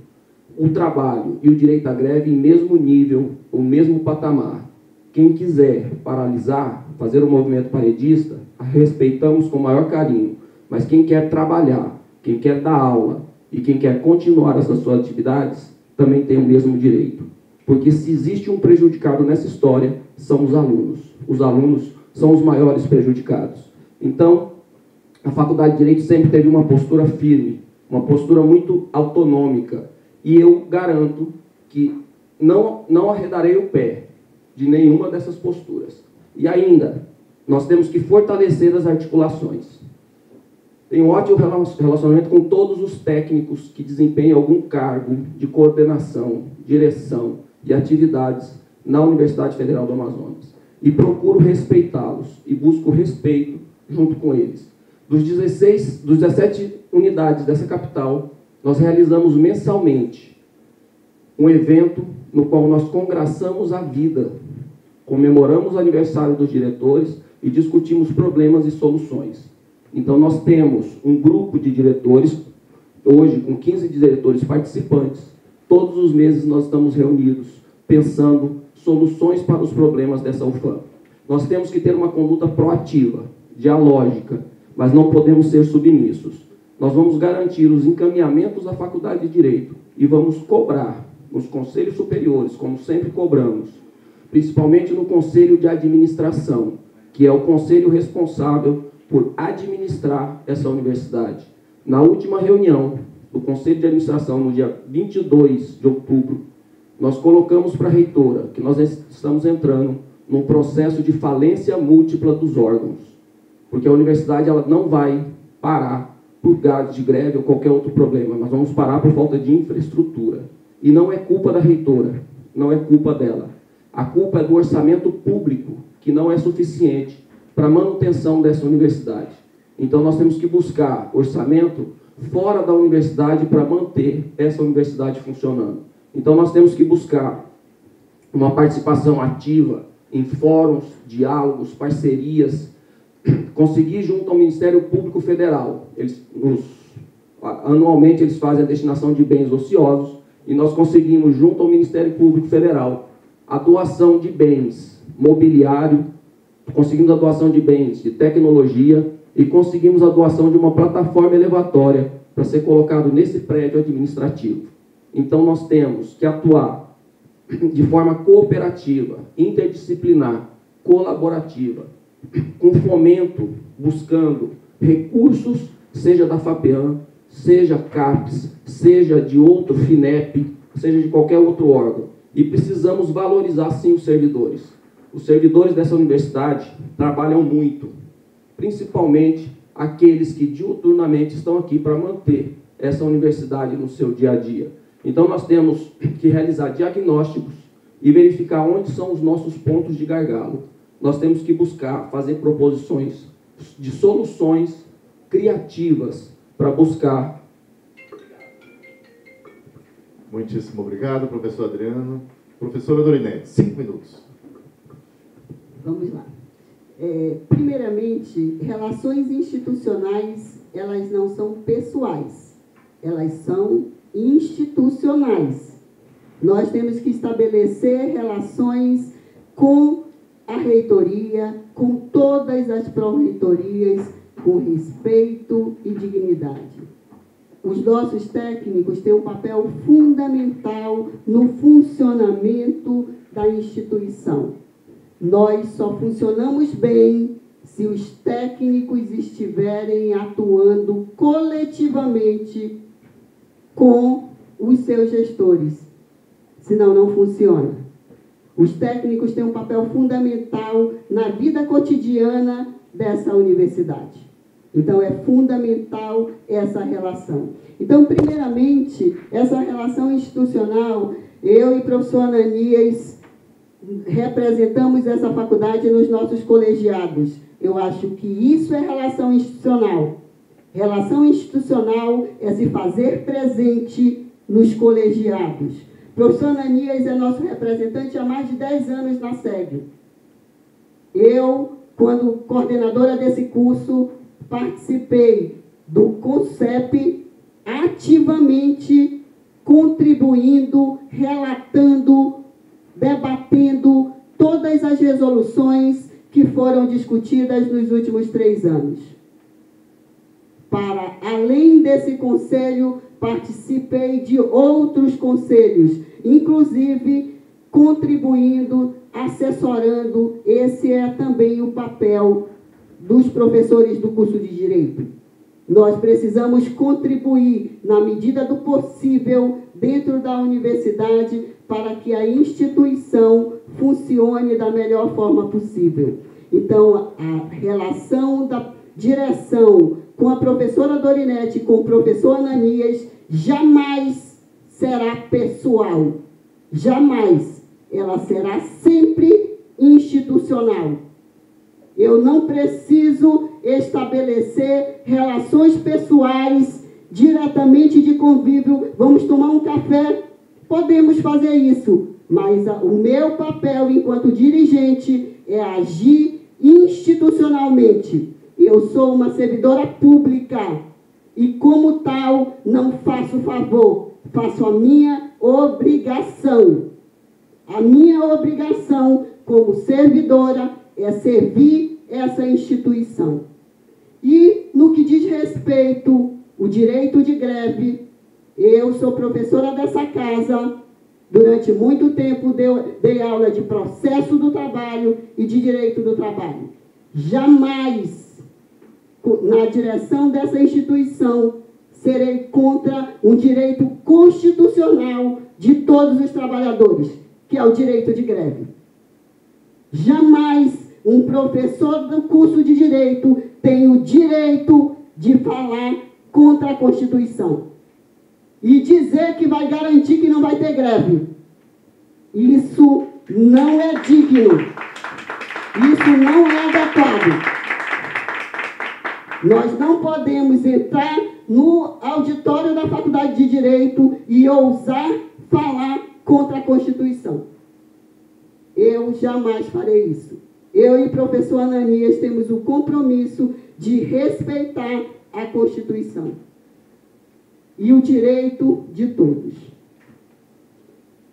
O trabalho e o direito à greve em mesmo nível, o mesmo patamar. Quem quiser paralisar, fazer um movimento paredista, respeitamos com o maior carinho. Mas quem quer trabalhar, quem quer dar aula e quem quer continuar essas suas atividades, também tem o mesmo direito. Porque se existe um prejudicado nessa história, são os alunos. Os alunos são os maiores prejudicados. Então, a Faculdade de Direito sempre teve uma postura firme, uma postura muito autonômica. E eu garanto que não arredarei o pé de nenhuma dessas posturas. E ainda, nós temos que fortalecer as articulações. Tenho um ótimo relacionamento com todos os técnicos que desempenham algum cargo de coordenação, direção e atividades na Universidade Federal do Amazonas. E procuro respeitá-los e busco respeito junto com eles. Dos 17 unidades dessa capital, nós realizamos mensalmente um evento no qual nós congraçamos a vida, comemoramos o aniversário dos diretores e discutimos problemas e soluções. Então, nós temos um grupo de diretores, hoje com 15 diretores participantes. Todos os meses nós estamos reunidos, pensando soluções para os problemas dessa UFAM. Nós temos que ter uma conduta proativa, dialógica, mas não podemos ser submissos. Nós vamos garantir os encaminhamentos da Faculdade de Direito e vamos cobrar nos conselhos superiores, como sempre cobramos, principalmente no Conselho de Administração, que é o conselho responsável por administrar essa universidade. Na última reunião do Conselho de Administração, no dia 22 de outubro, nós colocamos para a reitora que nós estamos entrando num processo de falência múltipla dos órgãos, porque a universidade ela não vai parar por grade de greve ou qualquer outro problema, nós vamos parar por falta de infraestrutura. E não é culpa da reitora, não é culpa dela. A culpa é do orçamento público, que não é suficiente para a manutenção dessa universidade. Então, nós temos que buscar orçamento fora da universidade para manter essa universidade funcionando. Então, nós temos que buscar uma participação ativa em fóruns, diálogos, parcerias, conseguir junto ao Ministério Público Federal. Anualmente, eles fazem a destinação de bens ociosos e nós conseguimos, junto ao Ministério Público Federal, a doação de bens mobiliário, conseguimos a doação de bens de tecnologia e conseguimos a doação de uma plataforma elevatória para ser colocado nesse prédio administrativo. Então, nós temos que atuar de forma cooperativa, interdisciplinar, colaborativa, com fomento, buscando recursos, seja da FAPEAM, seja CAPES, seja de outro FINEP, seja de qualquer outro órgão. E precisamos valorizar, sim, os servidores. Os servidores dessa universidade trabalham muito, principalmente aqueles que diuturnamente estão aqui para manter essa universidade no seu dia a dia. Então, nós temos que realizar diagnósticos e verificar onde são os nossos pontos de gargalo. Nós temos que buscar fazer proposições de soluções criativas para buscar. Muitíssimo obrigado, professor Adriano. Professora Dorinete, 5 minutos. Vamos lá. Primeiramente, relações institucionais, elas não são pessoais, elas são institucionais. Nós temos que estabelecer relações com a reitoria, com todas as pró-reitorias, com respeito e dignidade. Os nossos técnicos têm um papel fundamental no funcionamento da instituição. Nós só funcionamos bem se os técnicos estiverem atuando coletivamente com os seus gestores. Senão, não funciona. Os técnicos têm um papel fundamental na vida cotidiana dessa universidade. Então, é fundamental essa relação. Então, primeiramente, essa relação institucional, eu e o professor Ananias representamos essa faculdade nos nossos colegiados. Eu acho que isso é relação institucional. Relação institucional é se fazer presente nos colegiados. O professor Ananias é nosso representante há mais de 10 anos na SEG. Eu, quando coordenadora desse curso, participei do CONCEP ativamente contribuindo, relatando, debatendo todas as resoluções que foram discutidas nos últimos 3 anos. Para além desse conselho, participei de outros conselhos, inclusive contribuindo, assessorando. Esse é também o papel dos professores do curso de Direito. Nós precisamos contribuir, na medida do possível, dentro da universidade, para que a instituição funcione da melhor forma possível. Então, a relação da direção com a professora Dorinete e com o professor Ananias jamais será pessoal. Jamais. Ela será sempre institucional. Eu não preciso estabelecer relações pessoais diretamente de convívio. Vamos tomar um café? Podemos fazer isso. Mas o meu papel enquanto dirigente é agir institucionalmente. Eu sou uma servidora pública e, como tal, não faço favor, faço a minha obrigação. A minha obrigação como servidora é servir essa instituição. E, no que diz respeito ao direito de greve, eu sou professora dessa casa. Durante muito tempo dei aula de processo do trabalho e de direito do trabalho. Jamais, na direção dessa instituição, serei contra um direito constitucional de todos os trabalhadores, que é o direito de greve. Jamais um professor do curso de Direito tem o direito de falar contra a Constituição e dizer que vai garantir que não vai ter greve. Isso não é digno. Isso não é adequado. Nós não podemos entrar no auditório da Faculdade de Direito e ousar falar contra a Constituição. Eu jamais farei isso. Eu e o professor Ananias temos o compromisso de respeitar a Constituição e o direito de todos.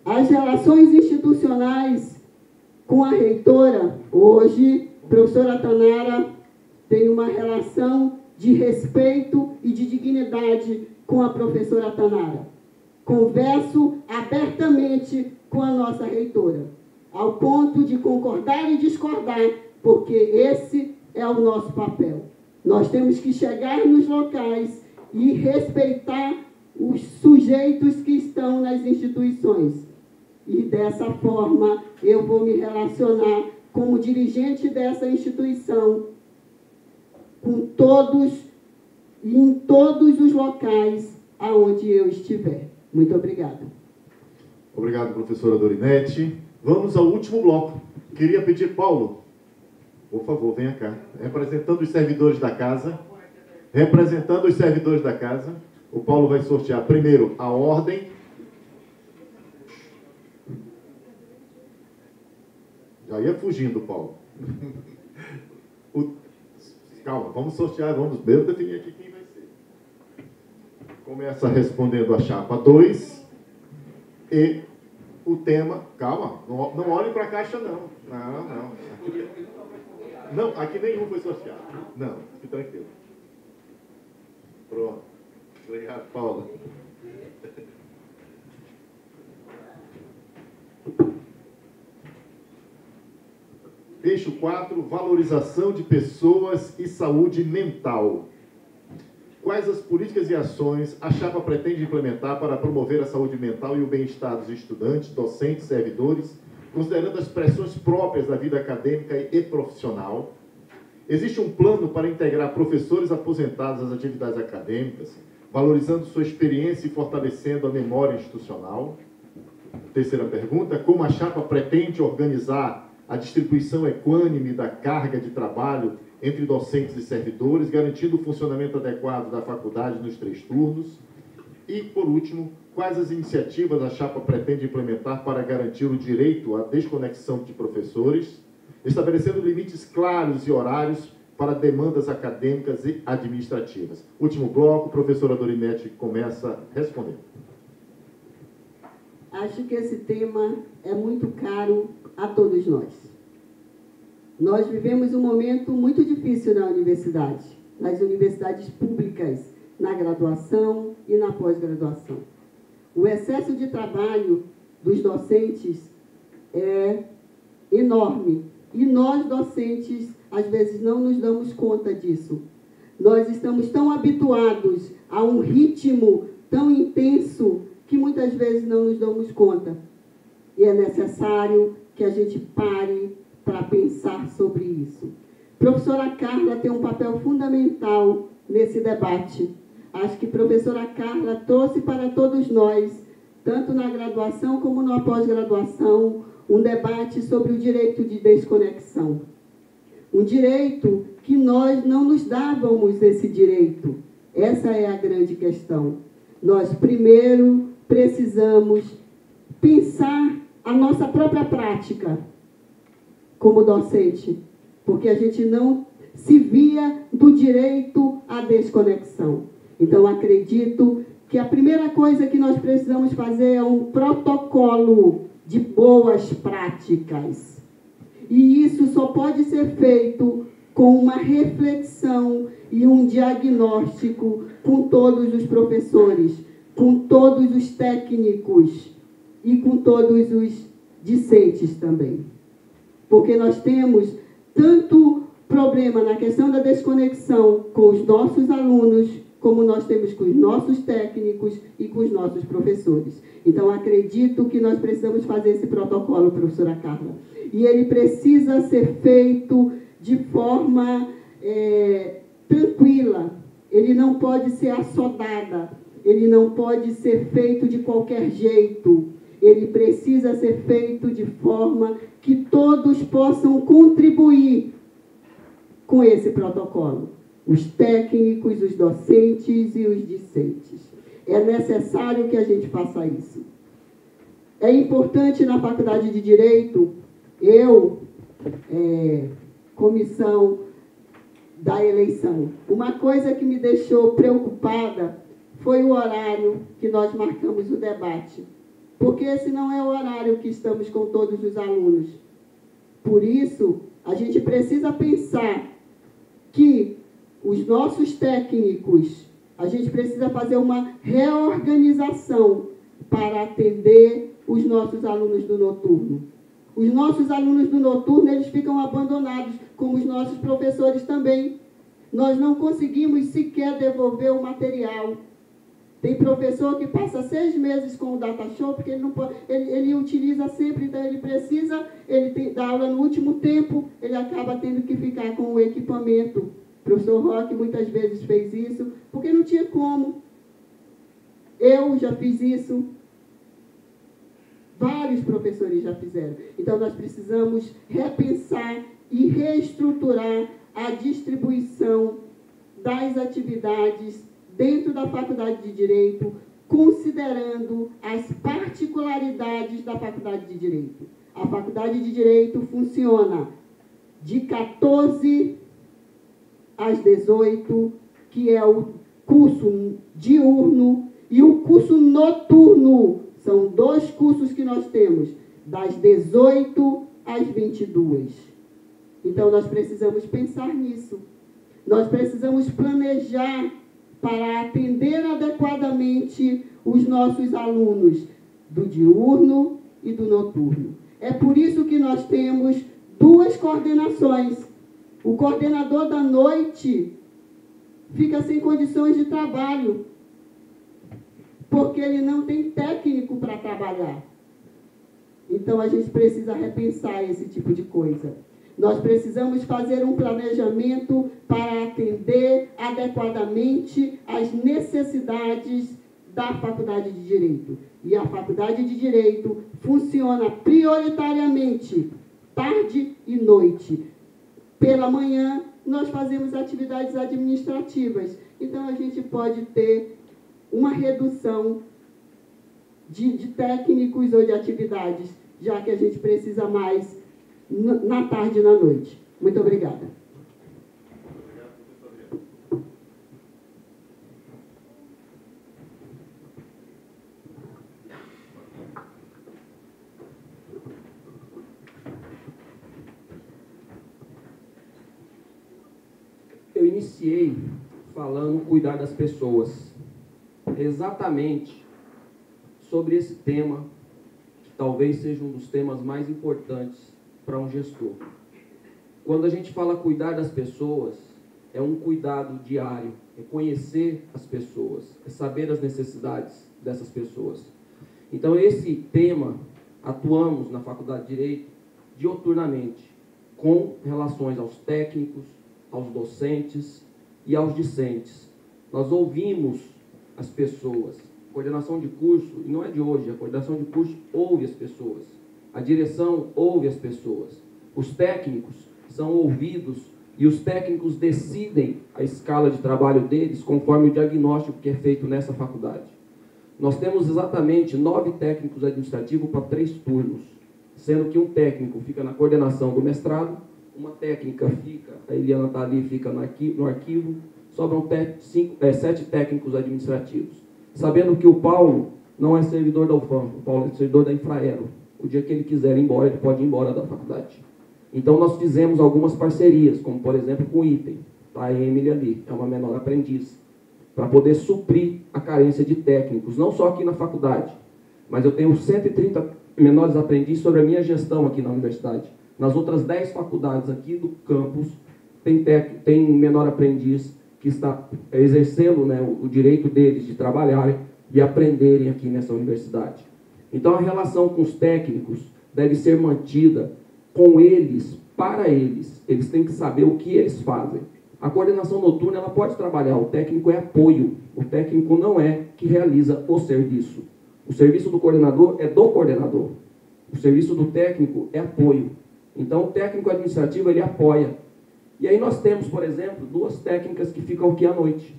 As relações institucionais com a reitora, hoje, a professora Tanara tem uma relação de respeito e de dignidade com a professora Tanara. Converso abertamente com a nossa reitora, ao ponto de concordar e discordar, porque esse é o nosso papel. Nós temos que chegar nos locais e respeitar os sujeitos que estão nas instituições. E dessa forma eu vou me relacionar como dirigente dessa instituição com todos e em todos os locais aonde eu estiver. Muito obrigada. Obrigado, professora Dorinete. Vamos ao último bloco. Queria pedir, Paulo, por favor, venha cá. Representando os servidores da casa. Representando os servidores da casa, o Paulo vai sortear primeiro a ordem. Já ia fugindo, Paulo. Calma, vamos sortear, vamos mesmo definir aqui quem vai ser. Começa respondendo a chapa 2 e o tema... Calma, não olhe para a caixa, não. Não. Não, aqui nenhum foi sorteado. Não, fique tranquilo. Pronto. Obrigado, Paula. Eixo 4, valorização de pessoas e saúde mental. Quais as políticas e ações a chapa pretende implementar para promover a saúde mental e o bem-estar dos estudantes, docentes, servidores, considerando as pressões próprias da vida acadêmica e profissional? Existe um plano para integrar professores aposentados às atividades acadêmicas, valorizando sua experiência e fortalecendo a memória institucional? Terceira pergunta, como a chapa pretende organizar a distribuição equânime da carga de trabalho entre docentes e servidores, garantindo o funcionamento adequado da faculdade nos 3 turnos? E, por último, quais as iniciativas a chapa pretende implementar para garantir o direito à desconexão de professores, estabelecendo limites claros e horários para demandas acadêmicas e administrativas? Último bloco, professora Dorinete começa respondendo. Acho que esse tema é muito caro a todos nós. Nós vivemos um momento muito difícil na universidade, nas universidades públicas, na graduação e na pós-graduação. O excesso de trabalho dos docentes é enorme. E nós, docentes, às vezes não nos damos conta disso. Nós estamos tão habituados a um ritmo tão intenso que muitas vezes não nos damos conta. E é necessário que a gente pare para pensar sobre isso. Professora Carla tem um papel fundamental nesse debate. Acho que a professora Carla trouxe para todos nós, tanto na graduação como na pós-graduação, um debate sobre o direito de desconexão. Um direito que nós não nos dávamos esse direito. Essa é a grande questão. Nós, primeiro, precisamos pensar a nossa própria prática como docente, porque a gente não se via do direito à desconexão. Então, acredito que a primeira coisa que nós precisamos fazer é um protocolo de boas práticas. E isso só pode ser feito com uma reflexão e um diagnóstico com todos os professores, com todos os técnicos e com todos os discentes também. Porque nós temos tanto problema na questão da desconexão com os nossos alunos, como nós temos com os nossos técnicos e com os nossos professores. Então, acredito que nós precisamos fazer esse protocolo, professora Carla. E ele precisa ser feito de forma tranquila. Ele não pode ser assodada. Ele não pode ser feito de qualquer jeito. Ele precisa ser feito de forma que todos possam contribuir com esse protocolo. Os técnicos, os docentes e os discentes. É necessário que a gente faça isso. É importante na Faculdade de Direito, comissão da eleição. Uma coisa que me deixou preocupada foi o horário que nós marcamos o debate. Porque esse não é o horário que estamos com todos os alunos. Por isso, a gente precisa pensar que os nossos técnicos, a gente precisa fazer uma reorganização para atender os nossos alunos do noturno. Os nossos alunos do noturno, eles ficam abandonados, como os nossos professores também. Nós não conseguimos sequer devolver o material. Tem professor que passa 6 meses com o data show, porque ele não pode, ele utiliza sempre, então ele dá aula no último tempo, ele acaba tendo que ficar com o equipamento. O professor Roque muitas vezes fez isso, porque não tinha como. Eu já fiz isso. Vários professores já fizeram. Então, nós precisamos repensar e reestruturar a distribuição das atividades dentro da Faculdade de Direito, considerando as particularidades da Faculdade de Direito. A Faculdade de Direito funciona de 14 às 18, que é o curso diurno, e o curso noturno. São 2 cursos que nós temos, das 18 às 22. Então, nós precisamos pensar nisso. Nós precisamos planejar para atender adequadamente os nossos alunos do diurno e do noturno. É por isso que nós temos 2 coordenações. O coordenador da noite fica sem condições de trabalho, porque ele não tem técnico para trabalhar. Então, a gente precisa repensar esse tipo de coisa. Nós precisamos fazer um planejamento para atender adequadamente às necessidades da Faculdade de Direito. E a Faculdade de Direito funciona prioritariamente tarde e noite. Pela manhã, nós fazemos atividades administrativas. Então, a gente pode ter uma redução de técnicos ou de atividades, já que a gente precisa mais na tarde e na noite. Muito obrigada. Eu iniciei falando cuidar das pessoas, exatamente sobre esse tema, que talvez seja um dos temas mais importantes para um gestor. Quando a gente fala cuidar das pessoas, é um cuidado diário, é conhecer as pessoas, é saber as necessidades dessas pessoas. Então, esse tema, atuamos na Faculdade de Direito dioturnamente, com relações aos técnicos, aos docentes e aos discentes. Nós ouvimos as pessoas. A coordenação de curso, e não é de hoje, a coordenação de curso ouve as pessoas. A direção ouve as pessoas. Os técnicos são ouvidos e os técnicos decidem a escala de trabalho deles conforme o diagnóstico que é feito nessa faculdade. Nós temos exatamente 9 técnicos administrativos para 3 turnos, sendo que um técnico fica na coordenação do mestrado, uma técnica fica, a Eliana está ali, fica no arquivo, sobram 7 técnicos administrativos. Sabendo que o Paulo não é servidor da UFAM, o Paulo é servidor da Infraero. O dia que ele quiser ir embora, ele pode ir embora da faculdade. Então, nós fizemos algumas parcerias, como, por exemplo, com o Item, tá? A Emily ali, é uma menor aprendiz, para poder suprir a carência de técnicos, não só aqui na faculdade, mas eu tenho 130 menores aprendizes sobre a minha gestão aqui na universidade. Nas outras 10 faculdades aqui do campus, tem menor aprendiz que está exercendo, né, o direito deles de trabalharem e aprenderem aqui nessa universidade. Então, a relação com os técnicos deve ser mantida com eles, para eles. Eles têm que saber o que eles fazem. A coordenação noturna, ela pode trabalhar, o técnico é apoio. O técnico não é que realiza o serviço. O serviço do coordenador é do coordenador. O serviço do técnico é apoio. Então, o técnico administrativo, ele apoia. E aí nós temos, por exemplo, 2 técnicas que ficam aqui à noite.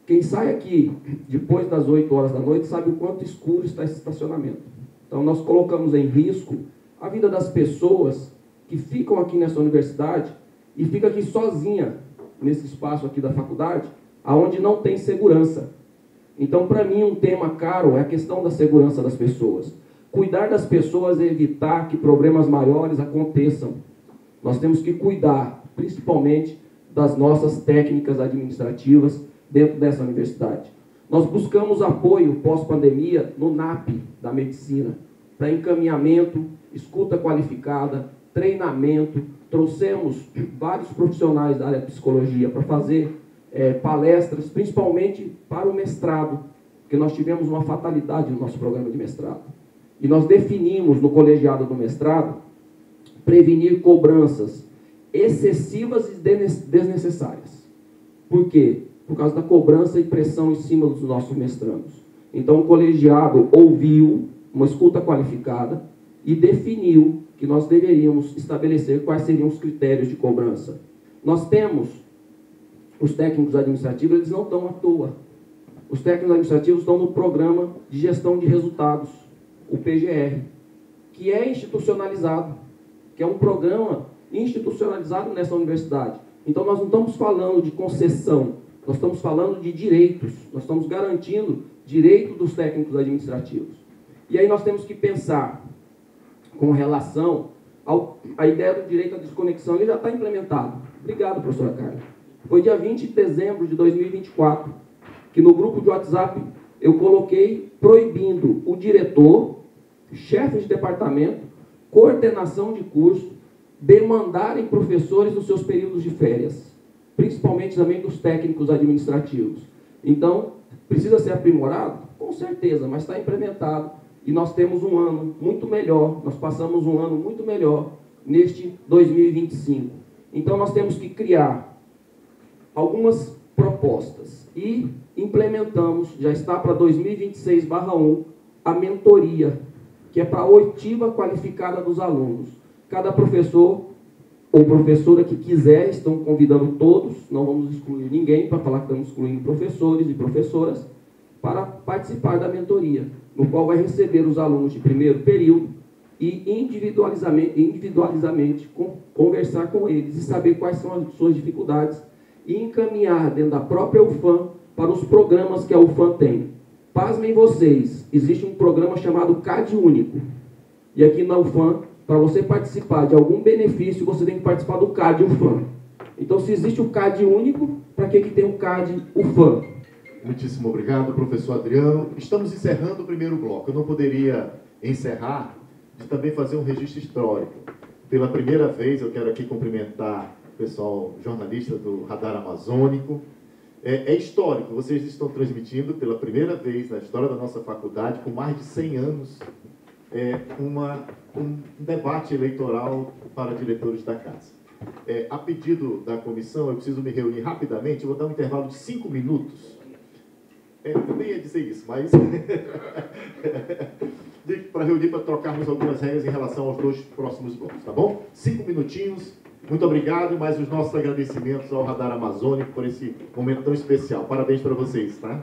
Quem sai aqui depois das 8 horas da noite sabe o quanto escuro está esse estacionamento. Então, nós colocamos em risco a vida das pessoas que ficam aqui nessa universidade e ficam aqui sozinha nesse espaço aqui da faculdade, aonde não tem segurança. Então, para mim, um tema caro é a questão da segurança das pessoas. Cuidar das pessoas é evitar que problemas maiores aconteçam. Nós temos que cuidar, principalmente, das nossas técnicas administrativas dentro dessa universidade. Nós buscamos apoio pós-pandemia no NAP da medicina, para encaminhamento, escuta qualificada, treinamento. Trouxemos vários profissionais da área de psicologia para fazer palestras, principalmente para o mestrado, porque nós tivemos uma fatalidade no nosso programa de mestrado. E nós definimos no colegiado do mestrado prevenir cobranças excessivas e desnecessárias. Por quê? Por causa da cobrança e pressão em cima dos nossos mestrandos. Então, o colegiado ouviu uma escuta qualificada e definiu que nós deveríamos estabelecer quais seriam os critérios de cobrança. Nós temos os técnicos administrativos, eles não estão à toa. Os técnicos administrativos estão no programa de gestão de resultados, o PGR, que é institucionalizado, que é um programa institucionalizado nessa universidade. Então, nós não estamos falando de concessão, nós estamos falando de direitos, nós estamos garantindo direito dos técnicos administrativos. E aí nós temos que pensar com relação à ideia do direito à desconexão. Ele já está implementado. Obrigado, professora Carla. Foi dia 20 de dezembro de 2024 que no grupo de WhatsApp eu coloquei proibindo o diretor, chefe de departamento, coordenação de curso, demandarem professores nos seus períodos de férias, principalmente também dos técnicos administrativos. Então, precisa ser aprimorado? Com certeza, mas está implementado. E nós temos um ano muito melhor, nós passamos um ano muito melhor neste 2025. Então, nós temos que criar algumas propostas e implementamos, já está para 2026/1, a mentoria, que é para a oitiva qualificada dos alunos. Cada professor ou professora que quiser, estão convidando todos, não vamos excluir ninguém para falar que estamos excluindo professores e professoras, para participar da mentoria, no qual vai receber os alunos de primeiro período e individualizadamente conversar com eles e saber quais são as suas dificuldades e encaminhar dentro da própria UFAM para os programas que a UFAM tem. Pasmem vocês, existe um programa chamado CAD Único. E aqui na UFAM, para você participar de algum benefício, você tem que participar do CAD UFAM. Então, se existe o CAD Único, para que tem um CAD UFAM? Muitíssimo obrigado, professor Adriano. Estamos encerrando o primeiro bloco. Eu não poderia encerrar de também fazer um registro histórico. Pela primeira vez, eu quero aqui cumprimentar o pessoal jornalista do Radar Amazônico. É histórico, vocês estão transmitindo pela primeira vez na história da nossa faculdade, com mais de 100 anos, um debate eleitoral para diretores da casa. A pedido da comissão, eu preciso me reunir rapidamente, eu vou dar um intervalo de 5 minutos. Eu nem ia dizer isso, mas para reunir, para trocarmos algumas regras em relação aos 2 próximos blocos, tá bom? 5 minutinhos. Muito obrigado e mais os nossos agradecimentos ao Radar Amazônico por esse momento tão especial. Parabéns para vocês, tá?